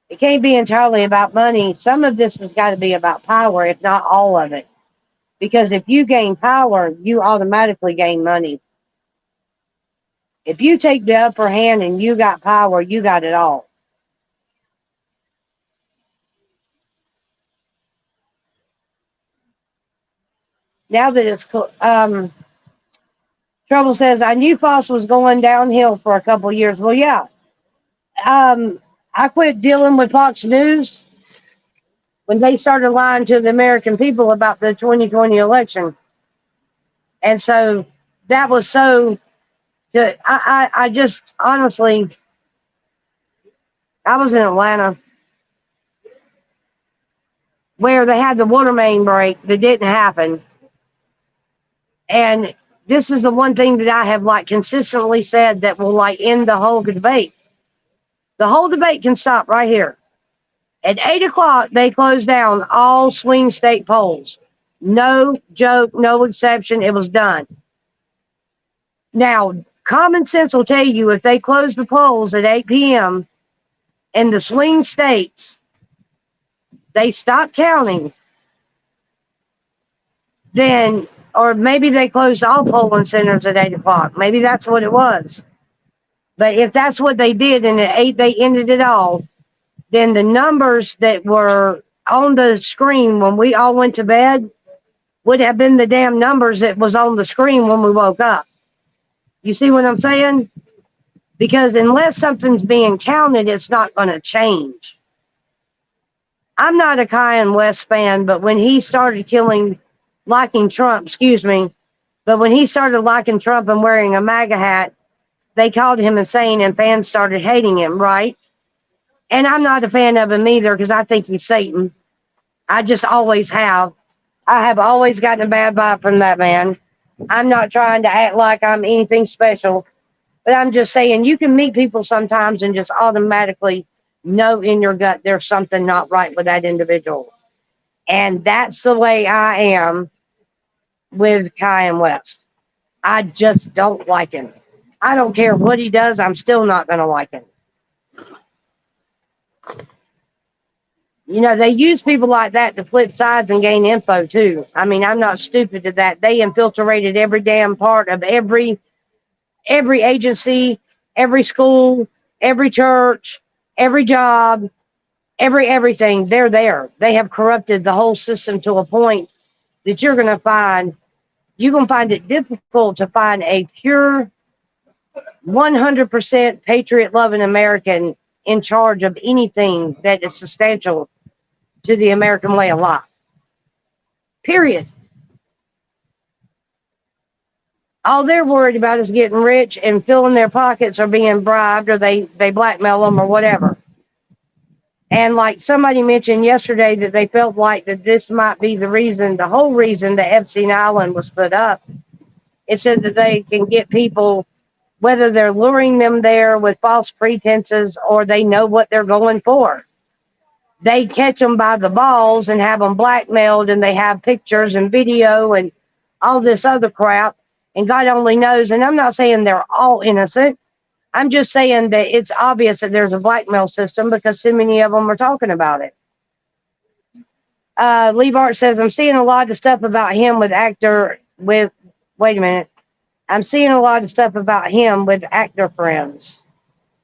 It can't be entirely about money. Some of this has got to be about power, if not all of it. Because if you gain power, you automatically gain money. If you take the upper hand and you got power, you got it all. Now that it's Trouble says, I knew Foss was going downhill for a couple of years. Well, yeah. I quit dealing with Fox News when they started lying to the American people about the 2020 election. And so that was so, I just honestly, I was in Atlanta where they had the water main break that didn't happen. And this is the one thing that I have like consistently said that will like end the whole debate. The whole debate can stop right here. At 8 o'clock, they closed down all swing state polls. No joke, no exception. It was done. Now, common sense will tell you if they close the polls at 8 p.m. in the swing states, they stop counting, then, or maybe they closed all polling centers at 8 o'clock. Maybe that's what it was. But if that's what they did and at 8 they ended it all, then the numbers that were on the screen when we all went to bed would have been the damn numbers that was on the screen when we woke up. You see what I'm saying? Because unless something's being counted, it's not going to change. I'm not a Kanye West fan, but when he started liking Trump, but when he started liking Trump and wearing a MAGA hat, they called him insane and fans started hating him, right? And I'm not a fan of him either because I think he's Satan. I just always have. I have always gotten a bad vibe from that man. I'm not trying to act like I'm anything special, but I'm just saying you can meet people sometimes and just automatically know in your gut there's something not right with that individual. And that's the way I am with Kanye West. I just don't like him. I don't care what he does, I'm still not going to like him. You know, they use people like that to flip sides and gain info too. I mean, I'm not stupid to that. They infiltrated every damn part of every agency, every school, every church, every job, everything. They're there. They have corrupted the whole system to a point that you're going to find it difficult to find a pure 100% patriot loving American in charge of anything that is substantial to the American way of life. Period. All they're worried about is getting rich and filling their pockets or being bribed or they blackmail them or whatever. And like somebody mentioned yesterday that they felt like that this might be the whole reason that Epstein Island was put up. It said that they can get people, whether they're luring them there with false pretenses or they know what they're going for. They catch them by the balls and have them blackmailed and they have pictures and video and all this other crap. And God only knows. And I'm not saying they're all innocent. I'm just saying that it's obvious that there's a blackmail system because too many of them are talking about it. Levart says, I'm seeing a lot of stuff about him wait a minute. I'm seeing a lot of stuff about him with actor friends.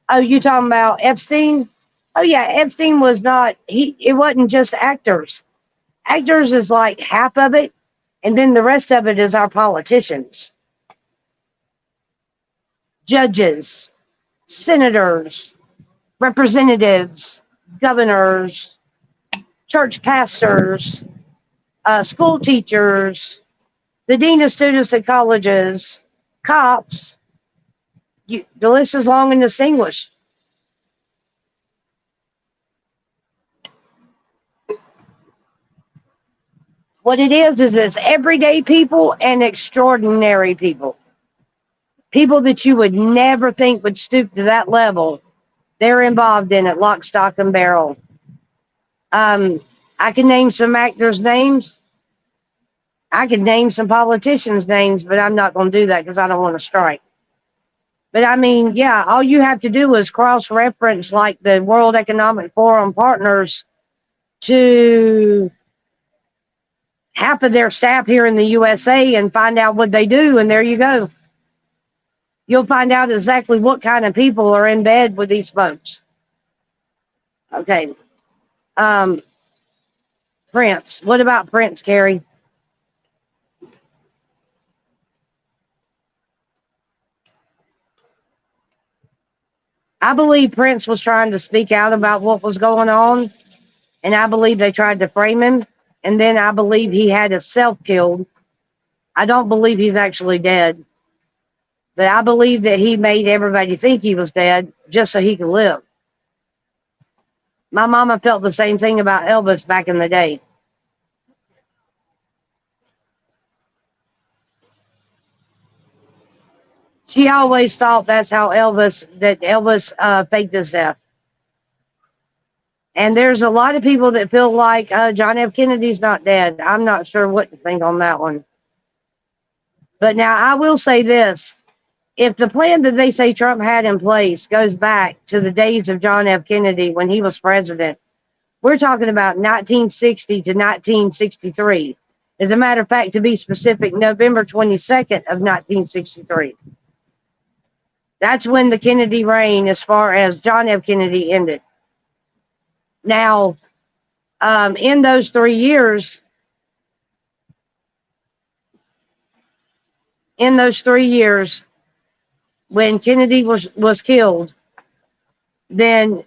Oh, you talking about Epstein? Oh yeah, Epstein was it wasn't just actors. Actors is like half of it, and then the rest of it is our politicians. Judges, senators, representatives, governors, church pastors, school teachers, the dean of students at colleges, cops. The list is long and distinguished. What it is it's everyday people and extraordinary people. People that you would never think would stoop to that level, they're involved in it, lock, stock, and barrel. I can name some actors' names. I could name some politicians' names, but I'm not going to do that because I don't want to strike. But I mean, yeah, all you have to do is cross reference like the World Economic Forum partners to half of their staff here in the USA and find out what they do, and there you go. You'll find out exactly what kind of people are in bed with these folks. Okay. Prince. What about Prince, Carrie? I believe Prince was trying to speak out about what was going on, and I believe they tried to frame him, and then I believe he had himself killed. I don't believe he's actually dead, but I believe that he made everybody think he was dead just so he could live. My mama felt the same thing about Elvis back in the day. She always thought that's how Elvis faked his death. And there's a lot of people that feel like John F. Kennedy's not dead. I'm not sure what to think on that one. But now I will say this. If the plan that they say Trump had in place goes back to the days of John F. Kennedy when he was president, we're talking about 1960 to 1963. As a matter of fact, to be specific, November 22nd of 1963. That's when the Kennedy reign, as far as John F. Kennedy, ended. Now, in those 3 years, when Kennedy was killed, then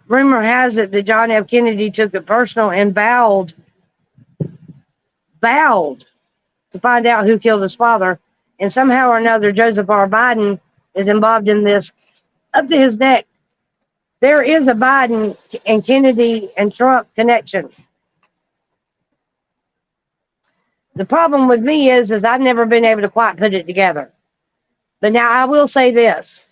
rumor has it that John F. Kennedy took it personal and vowed to find out who killed his father. And somehow or another, Joseph R. Biden is involved in this up to his neck. There is a Biden and Kennedy and Trump connection. The problem with me is I've never been able to quite put it together. But now I will say this.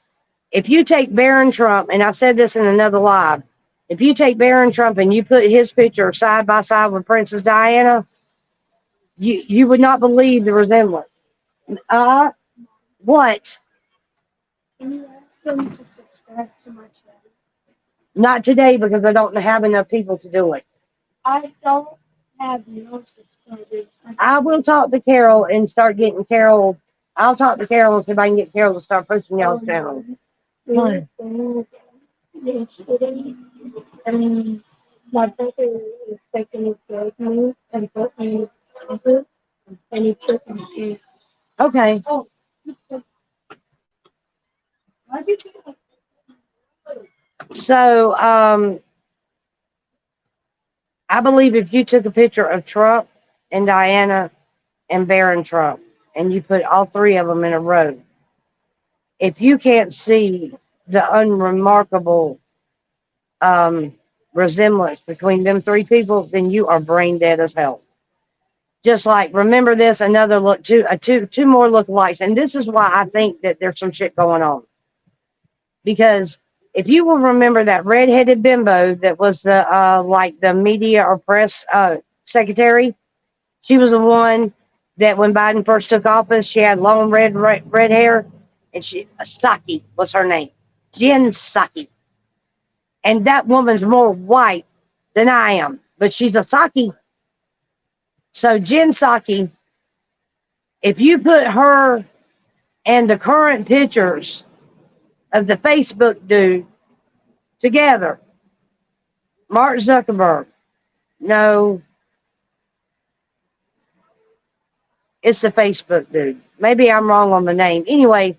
If you take Barron Trump, and I said this in another live, if you take Barron Trump and you put his picture side by side with Princess Diana, you would not believe the resemblance. What? Can you ask them to subscribe to my channel? Not today because I don't have enough people to do it. I don't have no subscribers. I will talk to Carol and start getting Carol. I'll talk to Carol and see if I can get Carol to start posting y'all's channel. Yesterday, my brother is taking his drug me and put me in prison, and he took me to. Okay. Oh. So, I believe if you took a picture of Trump and Diana and Barron Trump and you put all three of them in a row, if you can't see the unremarkable resemblance between them three people, then you are brain dead as hell. Just like, remember this, another look, two more lookalikes. And this is why I think that there's some shit going on. Because if you will remember that redheaded bimbo that was the like the media or press secretary, she was the one that when Biden first took office, she had long red hair, and Psaki was her name, Jen Psaki. And that woman's more white than I am, but she's a Psaki. So Jen Psaki, if you put her and the current pictures of the Facebook dude together, Mark Zuckerberg, no, it's the Facebook dude. Maybe I'm wrong on the name. Anyway,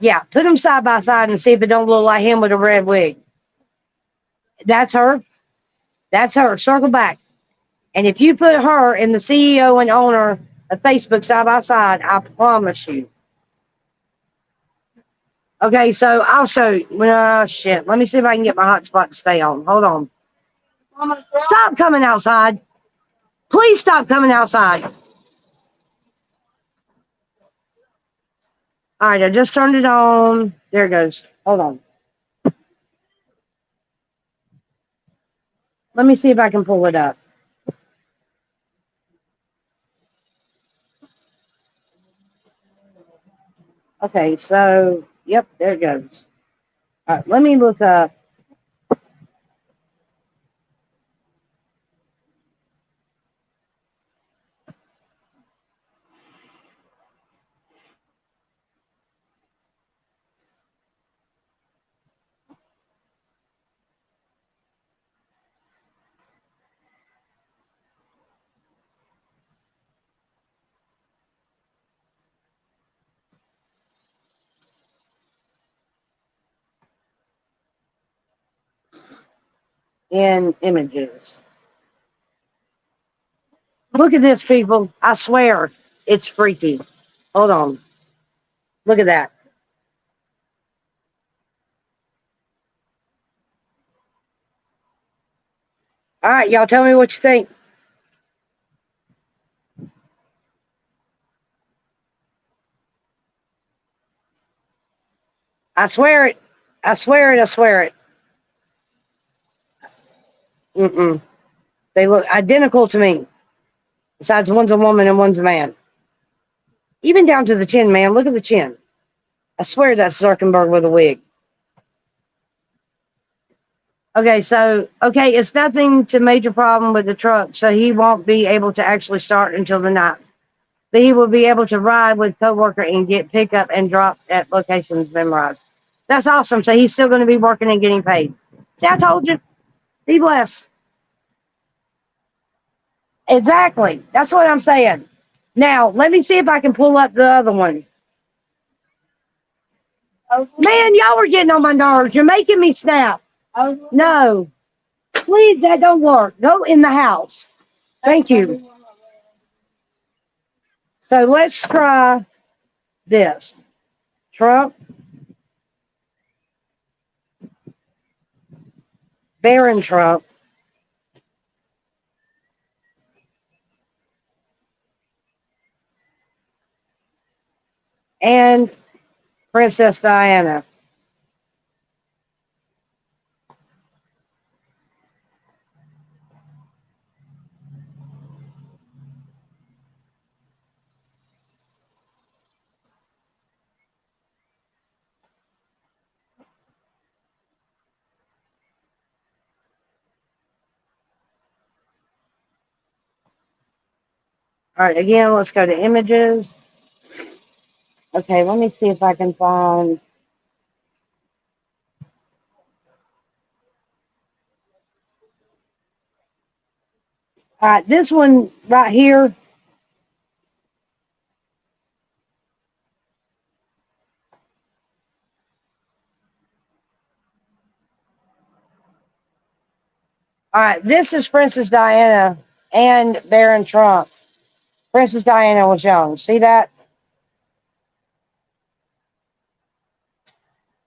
yeah, put them side by side and see if it don't look like him with a red wig. That's her. That's her. Circle back. And if you put her and the CEO and owner of Facebook side by side, I promise you. Okay, so I'll show you. Shit. Let me see if I can get my hotspot to stay on. Hold on. Stop coming outside. Please stop coming outside. All right, I just turned it on. There it goes. Hold on. Let me see if I can pull it up. Okay, so, yep, there it goes. All right, let me look up. In images. Look at this, people. I swear, it's freaky. Hold on. Look at that. All right, y'all tell me what you think. I swear it. I swear it. I swear it. Mm-mm. They look identical to me. Besides, one's a woman and one's a man. Even down to the chin, man. Look at the chin. I swear that's Zuckerberg with a wig. Okay, so, okay, it's nothing to major problem with the truck, so he won't be able to actually start until the night. But he will be able to ride with coworker and get pickup and drop at locations memorized. That's awesome. So he's still going to be working and getting paid. See, I told you. Be blessed. Exactly. That's what I'm saying. Now, let me see if I can pull up the other one. Man, y'all are getting on my nerves. You're making me snap. No. Please, that don't work. Go in the house. Thank you. So let's try this. Trump, Barron Trump, and Princess Diana. All right, again, let's go to images. Okay, let me see if I can find. All right, this one right here. All right, this is Princess Diana and Barron Trump. Princess Diana was young. See that?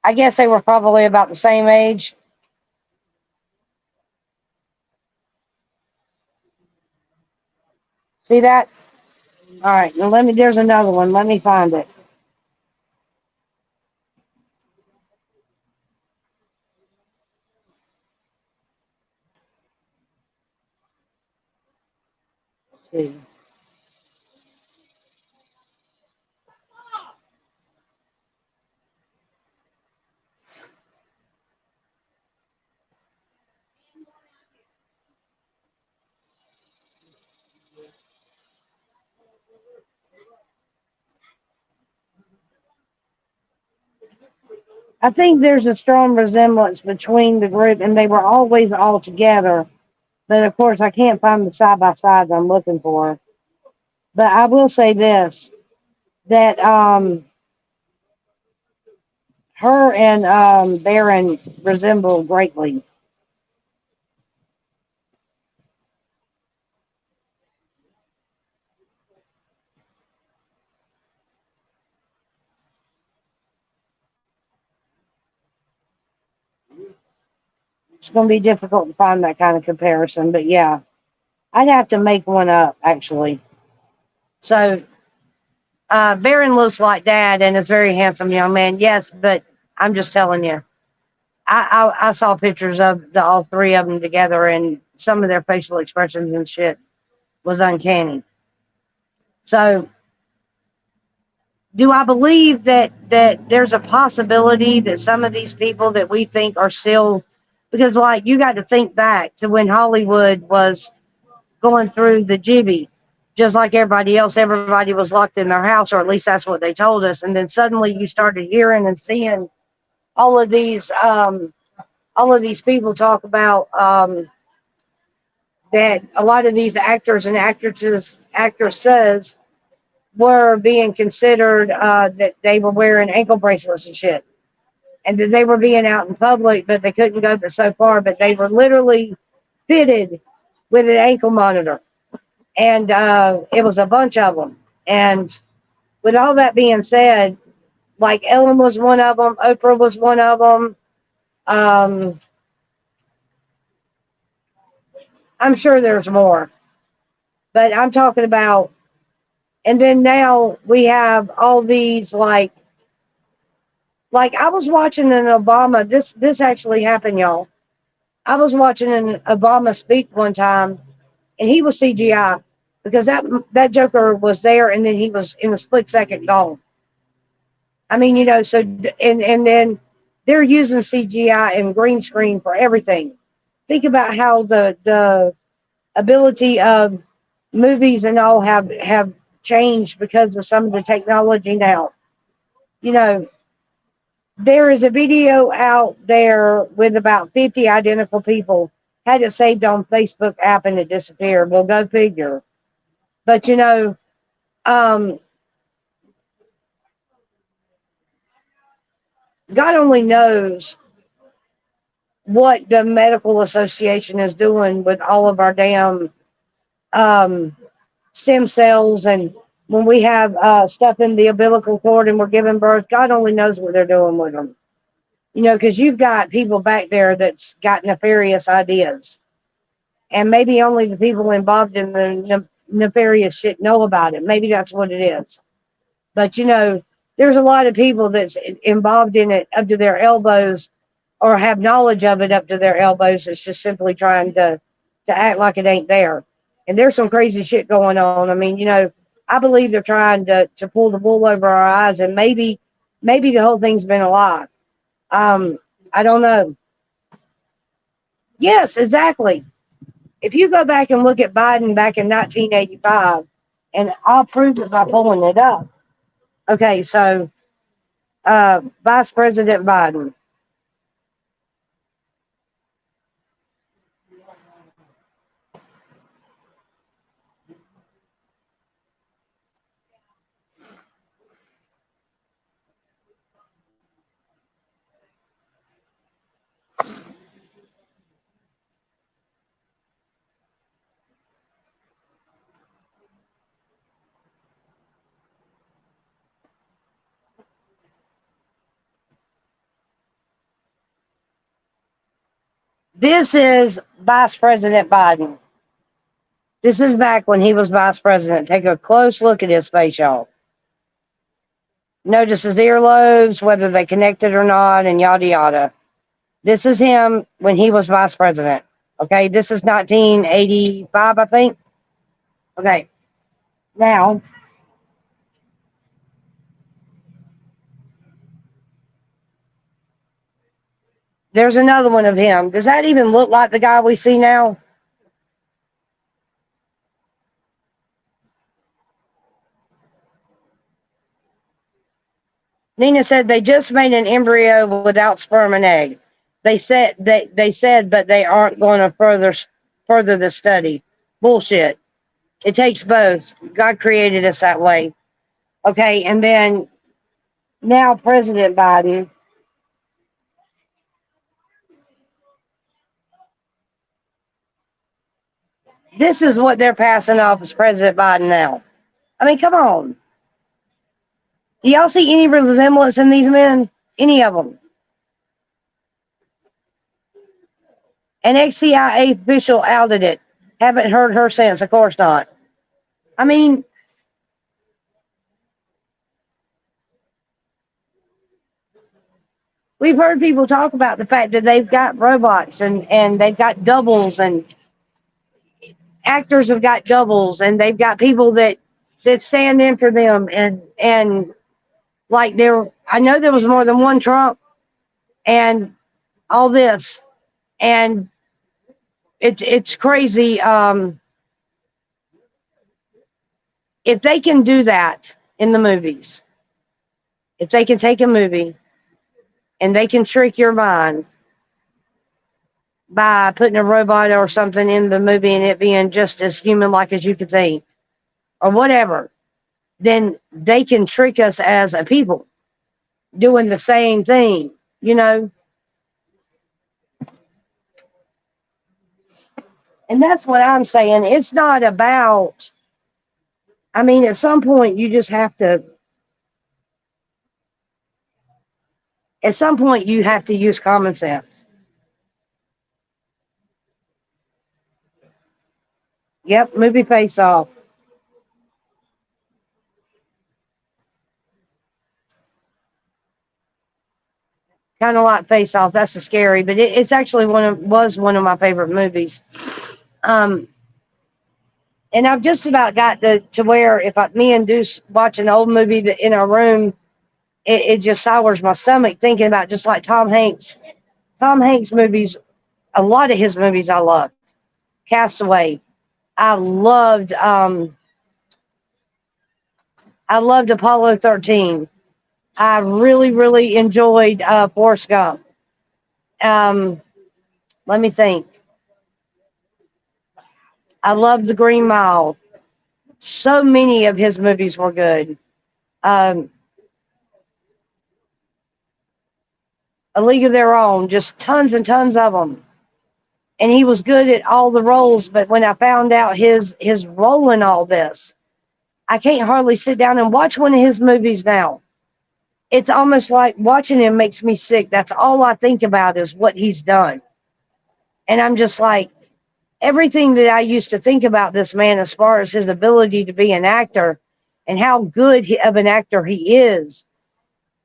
I guess they were probably about the same age. See that? All right, now there's another one. Let me find it. Let's see. I think there's a strong resemblance between the group, and they were always all together. But of course, I can't find the side by sides I'm looking for. But I will say this: that her and Barron resemble greatly. It's going to be difficult to find that kind of comparison, but yeah, I'd have to make one up actually. So Barron looks like dad and is a very handsome young man. Yes, but I'm just telling you. I saw pictures of all three of them together, and some of their facial expressions and shit was uncanny. So, do I believe that there's a possibility that some of these people that we think are still, because like you got to think back to when Hollywood was going through the jibby, just like everybody was locked in their house, or at least that's what they told us. And then suddenly you started hearing and seeing all of these people talk about that a lot of these actors and actresses were being considered that they were wearing ankle bracelets and shit, and that they were being out in public, but they couldn't go but so far. But they were literally fitted with an ankle monitor, and it was a bunch of them. And with all that being said, like Ellen was one of them, Oprah was one of them. Um, I'm sure there's more, but I'm talking about. And then now we have all these like I was watching an Obama. This actually happened, y'all. I was watching an Obama speak one time, and he was CGI because that Joker was there, and then he was in a split second gone. I mean, so and then they're using CGI and green screen for everything. Think about how the ability of movies and all have changed because of some of the technology now. You know, there is a video out there with about 50 identical people. Had it saved on Facebook app and it disappeared. Well, go figure. But um, God only knows what the medical association is doing with all of our damn um, stem cells, and when we have stuff in the umbilical cord and we're giving birth. God only knows what they're doing with them. Because you've got people back there that's got nefarious ideas, and maybe only the people involved in the nefarious shit know about it. Maybe that's what it is. But there's a lot of people that's involved in it up to their elbows, or have knowledge of it up to their elbows. It's just simply trying to act like it ain't there. And there's some crazy shit going on. I mean, I believe they're trying to pull the wool over our eyes, and maybe the whole thing's been a lie. I don't know. Yes, exactly. If you go back and look at Biden back in 1985, and I'll prove it by pulling it up. Okay, so Vice President Biden. This is Vice President Biden. This is back when he was vice president. Take a close look at his face, y'all. Notice his earlobes, whether they connected or not, and yada yada. This is him when he was vice president. Okay, this is 1985, I think. Okay, now there's another one of him. Does that even look like the guy we see now? Nina said they just made an embryo without sperm and egg. They said, but they aren't going to further the study. Bullshit. It takes both. God created us that way. Okay, and then now President Biden. This is what they're passing off as President Biden now. I mean, come on. Do y'all see any resemblance in these men? Any of them? An ex-CIA official outed it. Haven't heard her since. Of course not. I mean, we've heard people talk about the fact that they've got robots and they've got doubles, and actors have got doubles, and they've got people that stand in for them, and like there, I know there was more than one Trump and all this, and it's crazy. If they can do that in the movies, if they can take a movie and they can trick your mind by putting a robot or something in the movie and it being just as human like as you could think or whatever, then they can trick us as a people doing the same thing, you know? And that's what I'm saying. It's not about, I mean, at some point you just have to, at some point you have to use common sense. Yep, movie Face Off. Kind of like Face Off. That's a scary, but it's actually was one of my favorite movies. Um, and I've just about got to where if me and Deuce watch an old movie in our room, it just sours my stomach thinking about just like Tom Hanks. Tom Hanks movies, a lot of his movies I loved. Castaway. I loved I loved Apollo 13. I really, really enjoyed Forrest Gump. Um, let me think. I loved The Green Mile. So many of his movies were good. Um, A League of Their Own, just tons and tons of them. And he was good at all the roles, but when I found out his role in all this, I can't hardly sit down and watch one of his movies now. It's almost like watching him makes me sick. That's all I think about is what he's done. And I'm just like, everything that I used to think about this man as far as his ability to be an actor and how good of an actor he is,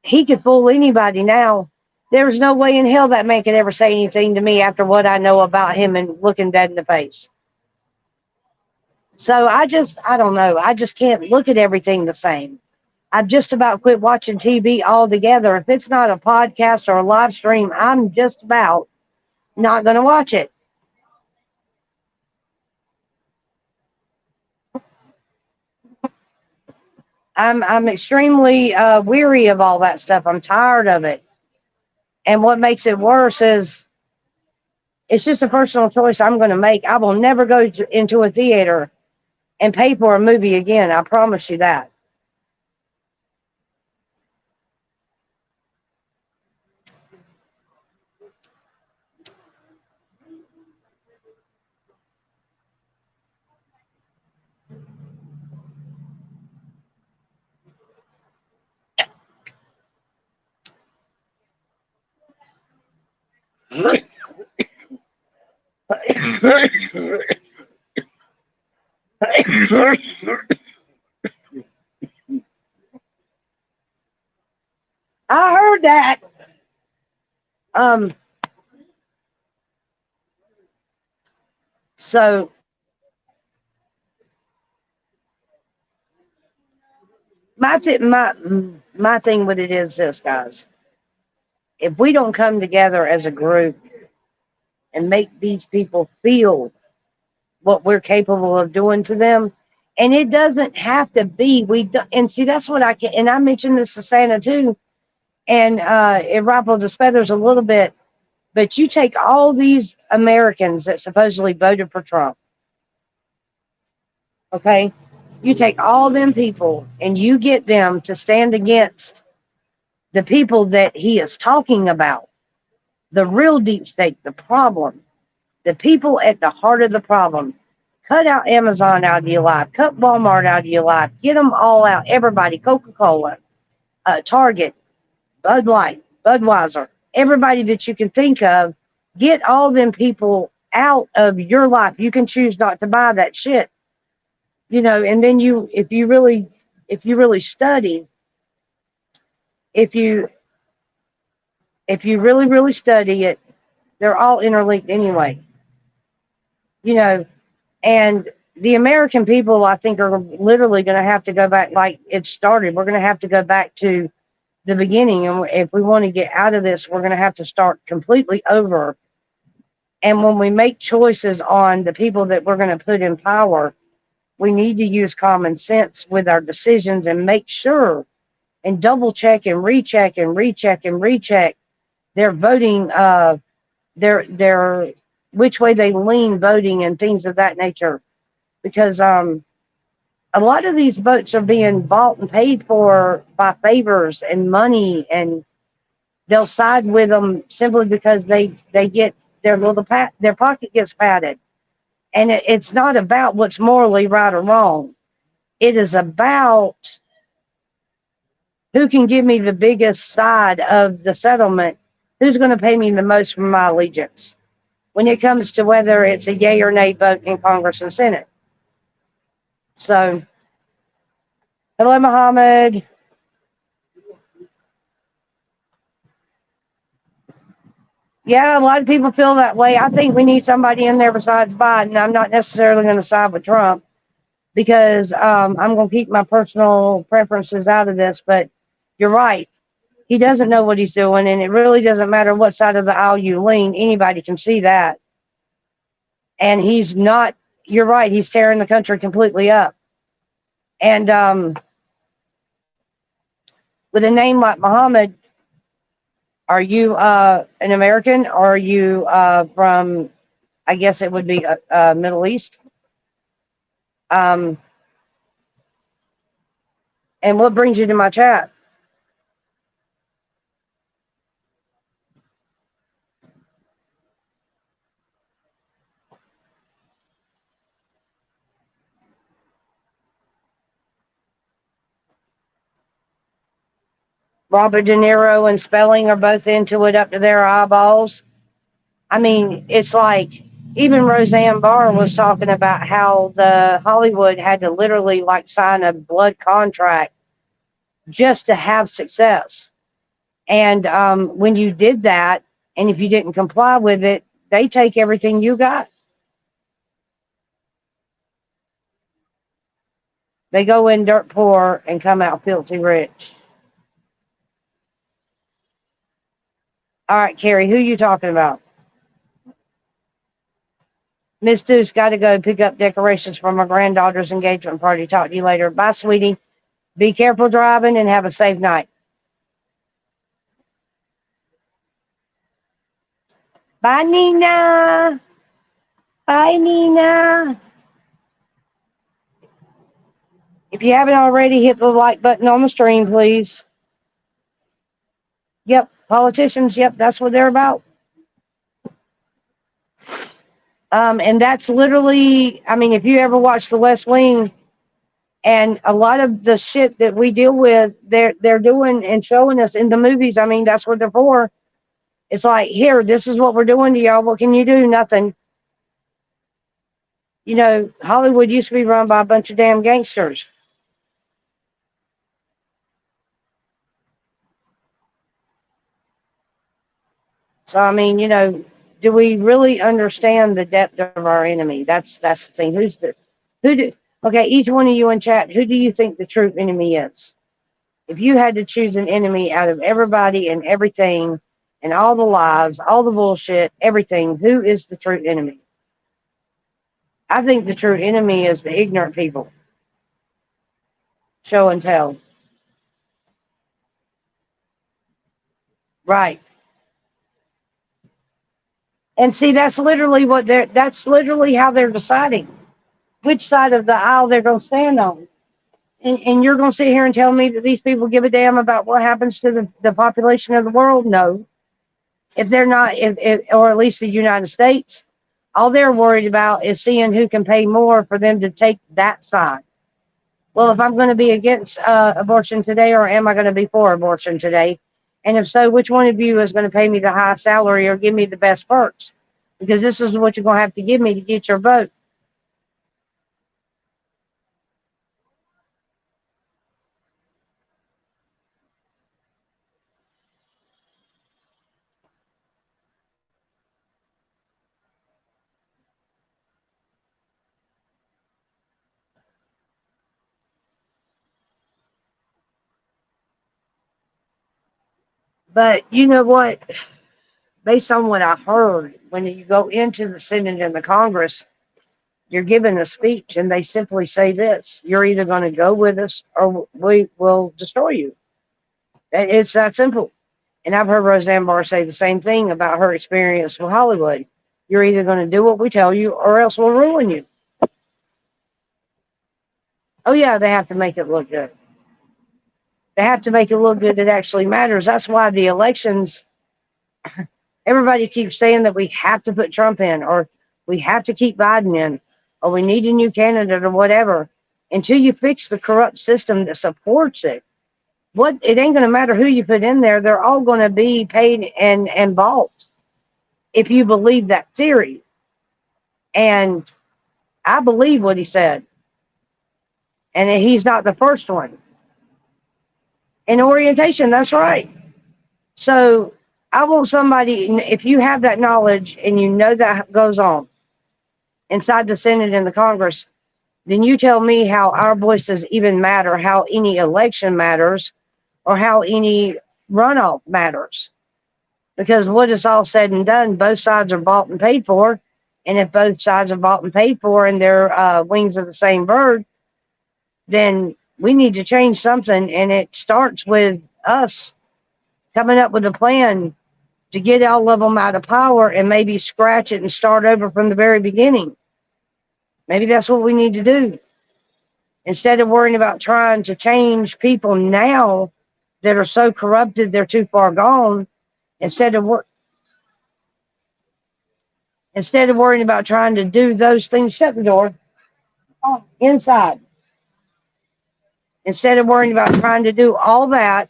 he could fool anybody now. There's no way in hell that man could ever say anything to me after what I know about him and looking dead in the face. So I don't know. I just can't look at everything the same. I've just about quit watching TV altogether. If it's not a podcast or a live stream, I'm just about not going to watch it. I'm extremely weary of all that stuff. I'm tired of it. And what makes it worse is it's just a personal choice I'm going to make. I will never go into a theater and pay for a movie again. I promise you that. I heard that. Um, so my thing with it is this, guys. If we don't come together as a group and make these people feel what we're capable of doing to them, and it doesn't have to be and see that's what I can. And I mentioned this to Santa too, and it ruffled his feathers a little bit. But you take all these Americans that supposedly voted for Trump, okay? You take all them people and you get them to stand against the people that he is talking about, the real deep state, the problem, the people at the heart of the problem. Cut out Amazon out of your life. Cut Walmart out of your life. Get them all out. Everybody, Coca-Cola, Target, Bud Light, Budweiser, everybody that you can think of, get all them people out of your life. You can choose not to buy that shit, and then if you really study, if you if you really, really study it, they're all interlinked anyway. You know, and the American people, I think, are literally going to have to go back like it started. We're going to have to go back to the beginning. And if we want to get out of this, we're going to have to start completely over. And when we make choices on the people that we're going to put in power, we need to use common sense with our decisions and make sure and double check and recheck and recheck and recheck their voting, their which way they lean voting and things of that nature. Because a lot of these votes are being bought and paid for by favors and money, and they'll side with them simply because they get their their pocket gets padded. And it's not about what's morally right or wrong. It is about who can give me the biggest side of the settlement, who's going to pay me the most for my allegiance when it comes to whether it's a yay or nay vote in Congress and Senate. So, hello, Muhammad. Yeah, a lot of people feel that way. I think we need somebody in there besides Biden. I'm not necessarily going to side with Trump because I'm going to keep my personal preferences out of this. But you're right. He doesn't know what he's doing, and it really doesn't matter what side of the aisle you lean. Anybody can see that. And he's not, you're right, he's tearing the country completely up. And with a name like Muhammad, are you an American or are you from, I guess it would be Middle East? Um, and what brings you to my chat? Robert De Niro and Spelling are both into it up to their eyeballs. I mean, it's like even Roseanne Barr was talking about how the Hollywood had to literally like sign a blood contract just to have success. And when you did that, and if you didn't comply with it, they take everything you got. They go in dirt poor and come out filthy rich. All right, Carrie, who you talking about? Miss Deuce got to go pick up decorations for my granddaughter's engagement party. Talk to you later. Bye, sweetie. Be careful driving and have a safe night. Bye, Nina. Bye, Nina. If you haven't already, hit the like button on the stream, please. Yep, politicians. Yep, that's what they're about. And that's literally, I mean, if you ever watch The West Wing, and a lot of the shit that we deal with, they're doing and showing us in the movies. I mean, that's what they're for. It's like, here, this is what we're doing to y'all. What can you do? Nothing. You know, Hollywood used to be run by a bunch of damn gangsters. So I mean, you know, do we really understand the depth of our enemy? That's the thing. Who do okay, each one of you in chat, who do you think the true enemy is? If you had to choose an enemy out of everybody and everything and all the lies, all the bullshit, everything, who is the true enemy? I think the true enemy is the ignorant people. Show and tell. Right. And see, that's literally how they're deciding which side of the aisle they're going to stand on. And you're going to sit here and tell me that these people give a damn about what happens to the population of the world? No. If they're not, if, or at least the United States, all they're worried about is seeing who can pay more for them to take that side. Well, if I'm going to be against abortion today, or am I going to be for abortion today? And if so, which one of you is going to pay me the highest salary or give me the best perks? Because this is what you're going to have to give me to get your vote. But you know what? Based on what I heard, when you go into the Senate and the Congress, you're given a speech and they simply say this: you're either going to go with us or we will destroy you. It's that simple. And I've heard Roseanne Barr say the same thing about her experience with Hollywood. You're either going to do what we tell you or else we'll ruin you. Oh, yeah, they have to make it look good. They have to make it look good. It actually matters. That's why the elections, everybody keeps saying that we have to put Trump in or we have to keep Biden in or we need a new candidate or whatever. Until you fix the corrupt system that supports it, it ain't going to matter who you put in there. They're all going to be paid and bought if you believe that theory. And I believe what he said. And he's not the first one. In orientation, that's right. So I want somebody, if you have that knowledge and you know that goes on inside the Senate and the Congress, then you tell me how our voices even matter, how any election matters, or how any runoff matters. Because what is all said and done, both sides are bought and paid for. And if both sides are bought and paid for and they're wings of the same bird, then we need to change something. And it starts with us coming up with a plan to get all of them out of power and maybe scratch it and start over from the very beginning. Maybe that's what we need to do. Instead of worrying about trying to change people now that are so corrupted they're too far gone, instead of worrying about trying to do those things, shut the door. Inside. Instead of worrying about trying to do all that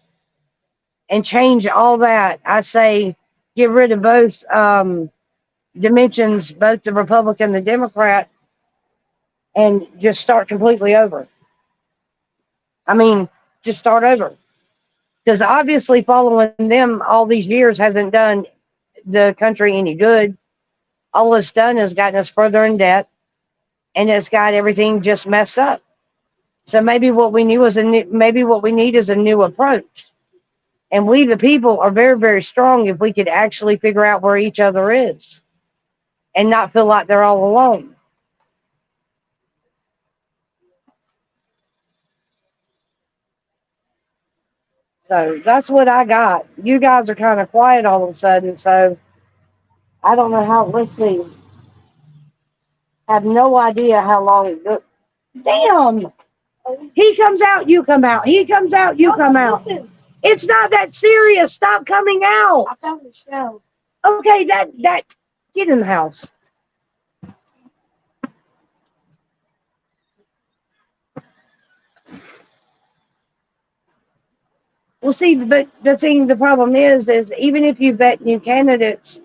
and change all that, I say get rid of both dimensions, both the Republican and the Democrat, and just start completely over. I mean, just start over. Because obviously following them all these years hasn't done the country any good. All it's done is gotten us further in debt, and it's got everything just messed up. So maybe what we need is a new approach. And we, the people, are very, very strong if we could actually figure out where each other is and not feel like they're all alone. So that's what I got. You guys are kind of quiet all of a sudden, so I don't know how. Let's see. I have no idea how long it took. Damn! He comes out, you come out. He comes out, you come out. Listen, It's not that serious. Stop coming out. I found the show. Okay, that get in the house. Well, see, but the problem is even if you vet new candidates,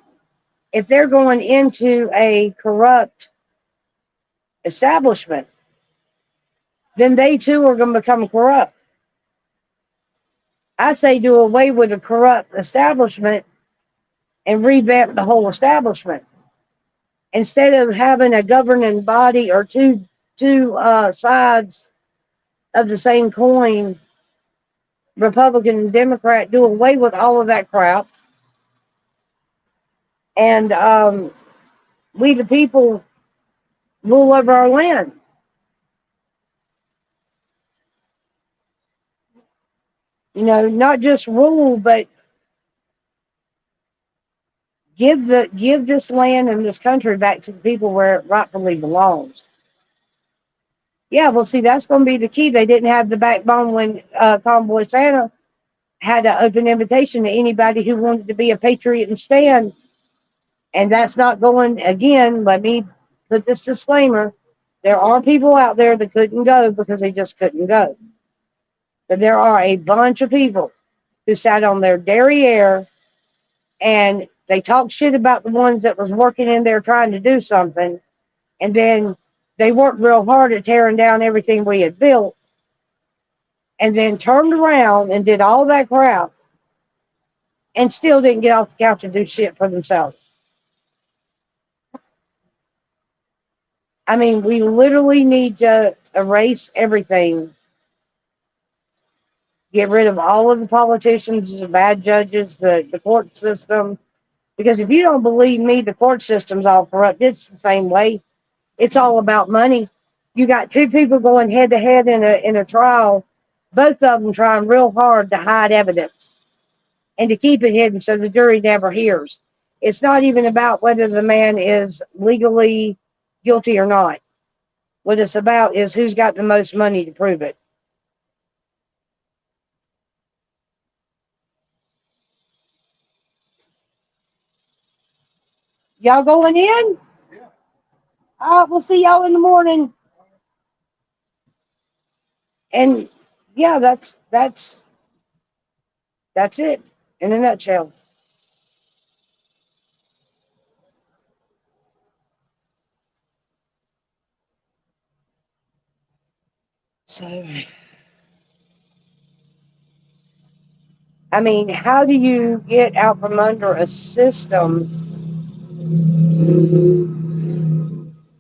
if they're going into a corrupt establishment, then they too are going to become corrupt. I say do away with a corrupt establishment and revamp the whole establishment. Instead of having a governing body or two sides of the same coin, Republican and Democrat, do away with all of that crap. And we, the people, rule over our land. You know, not just rule, but give this land and this country back to the people where it rightfully belongs. Yeah, well, see, that's going to be the key. They didn't have the backbone when Convoy Santa had an open invitation to anybody who wanted to be a patriot and stand. And that's not going, again, let me put this disclaimer. There are people out there that couldn't go because they just couldn't go. But there are a bunch of people who sat on their derriere and they talked shit about the ones that was working in there trying to do something. And then they worked real hard at tearing down everything we had built. And then turned around and did all that crap and still didn't get off the couch and do shit for themselves. I mean, we literally need to erase everything Get rid of all of the politicians, the bad judges, the court system. Because if you don't believe me, the court system's all corrupt. It's the same way. It's all about money. You got two people going head to head in a trial, both of them trying real hard to hide evidence and to keep it hidden so the jury never hears. It's not even about whether the man is legally guilty or not. What it's about is who's got the most money to prove it. Y'all going in? All right, we'll see y'all in the morning. And yeah, that's it in a nutshell. So, I mean, how do you get out from under a system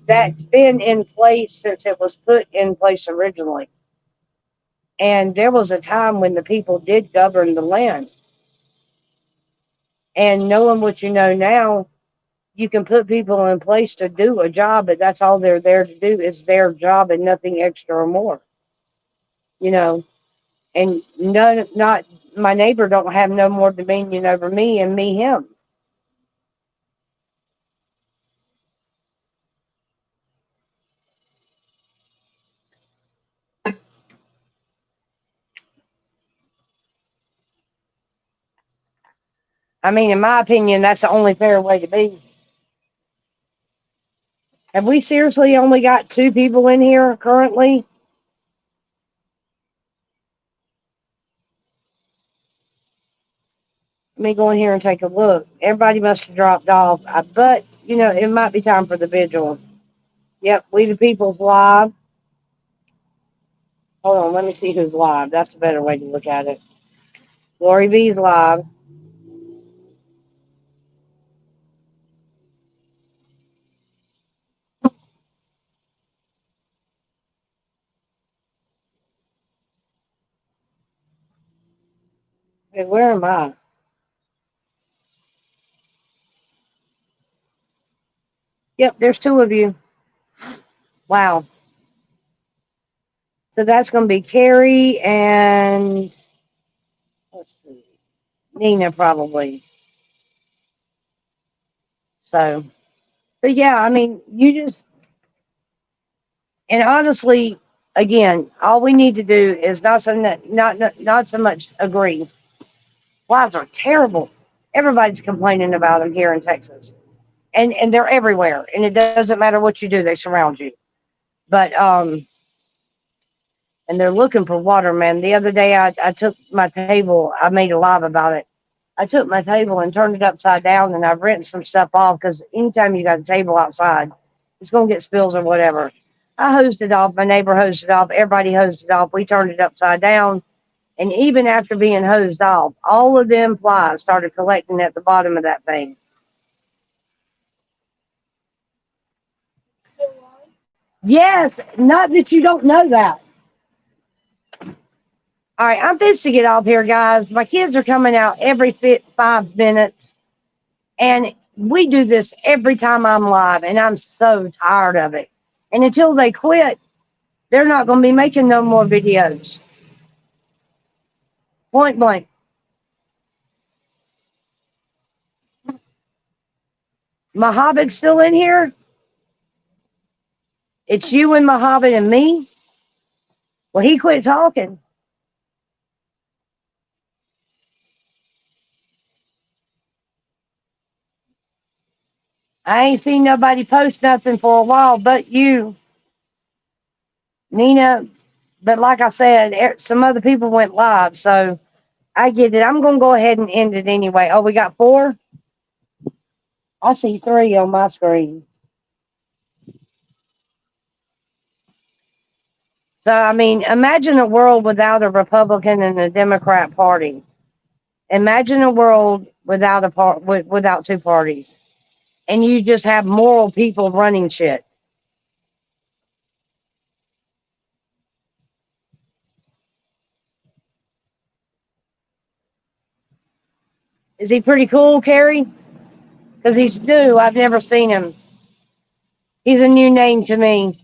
that's been in place since it was put in place originally? And there was a time when the people did govern the land. And knowing what you know now, you can put people in place to do a job, but that's all they're there to do is their job and nothing extra or more. You know, and none, not my neighbor don't have no more dominion over me and me him. I mean, in my opinion, that's the only fair way to be. Have we seriously only got two people in here currently? Let me go in here and take a look. Everybody must have dropped off. But, you know, it might be time for the vigil. Yep, We the People's live. Hold on, let me see who's live. That's a better way to look at it. Glory B's live. Hey, where am I? Yep, there's two of you. Wow. So that's going to be Carrie and, let's see, Nina probably. So, but yeah, I mean, you just, and honestly, again, all we need to do is not so much agree. Flies are terrible. Everybody's complaining about them here in Texas, and they're everywhere. And it doesn't matter what you do; they surround you. But and they're looking for water, man. The other day, I took my table. I made a live about it. I took my table and turned it upside down, and I've rinsed some stuff off because anytime you got a table outside, it's gonna get spills or whatever. I hosed it off. My neighbor hosed it off. Everybody hosed it off. We turned it upside down. And even after being hosed off, all of them flies started collecting at the bottom of that thing. Yes, not that you don't know that. All right, I'm fixed to get off here, guys. My kids are coming out every 5 minutes, and we do this every time I'm live, and I'm so tired of it. And until they quit, they're not going to be making no more videos. Point blank. Mohammed's still in here. It's you and Mohammed and me. Well, he quit talking. I ain't seen nobody post nothing for a while but you, Nina. But like I said, some other people went live, so I get it. I'm going to go ahead and end it anyway. Oh, we got 4? I see 3 on my screen. So, I mean, imagine a world without a Republican and a Democrat party. Imagine a world without without two parties, and you just have moral people running shit. Is he pretty cool, Carrie? Because he's new. I've never seen him. He's a new name to me.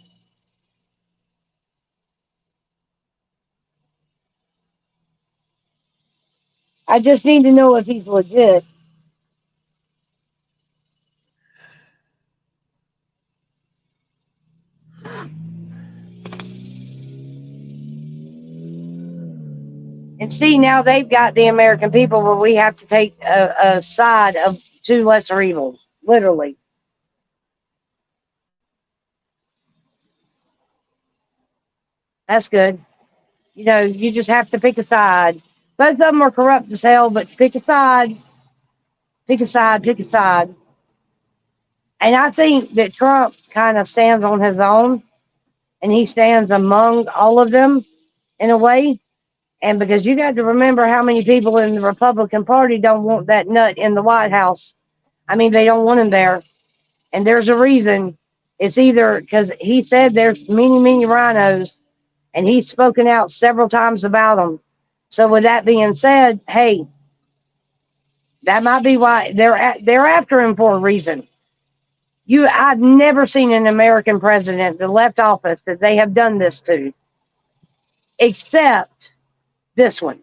I just need to know if he's legit. And see, now they've got the American people where we have to take a side of two lesser evils, literally. That's good. You know, you just have to pick a side. Both of them are corrupt as hell, but pick a side, pick a side, pick a side. And I think that Trump kind of stands on his own and he stands among all of them in a way. And because you got to remember how many people in the Republican Party don't want that nut in the White House. I mean, they don't want him there. And there's a reason. It's either because he said there's many, many rhinos, and he's spoken out several times about them. So with that being said, hey, that might be why they're after him for a reason. I've never seen an American president that left office that they have done this to, except this one.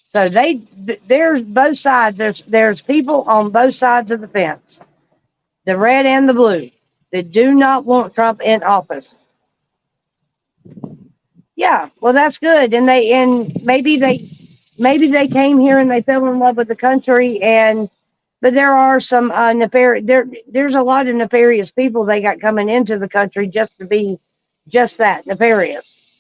So there's both sides. There's people on both sides of the fence, the red and the blue, that do not want Trump in office. Yeah, well, that's good. And maybe they came here and they fell in love with the country. And but there are some nefarious. There's a lot of nefarious people they got coming into the country just to be just that, nefarious.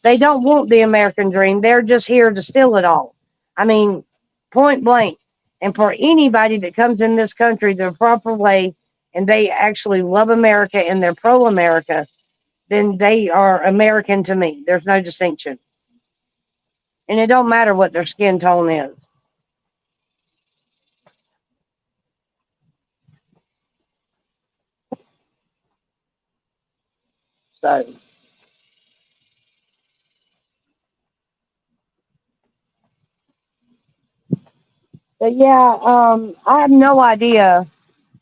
They don't want the American dream. They're just here to steal it all. I mean, point blank. And for anybody that comes in this country the proper way and they actually love America and they're pro America, then they are American to me. There's no distinction. And it don't matter what their skin tone is. So, but yeah, I have no idea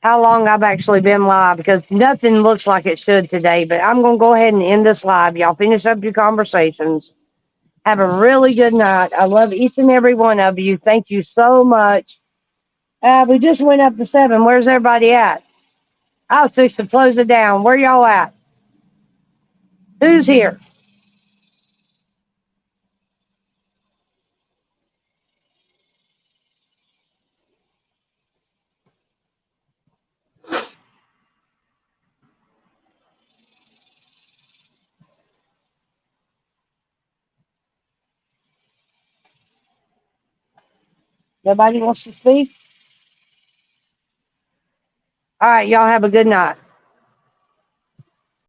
how long I've actually been live because nothing looks like it should today. But I'm going to go ahead and end this live. Y'all finish up your conversations. Have a really good night. I love each and every one of you. Thank you so much. We just went up to 7. Where's everybody at? Oh, 6 to close it down. Where y'all at? Who's here? Nobody wants to speak? All right, y'all have a good night.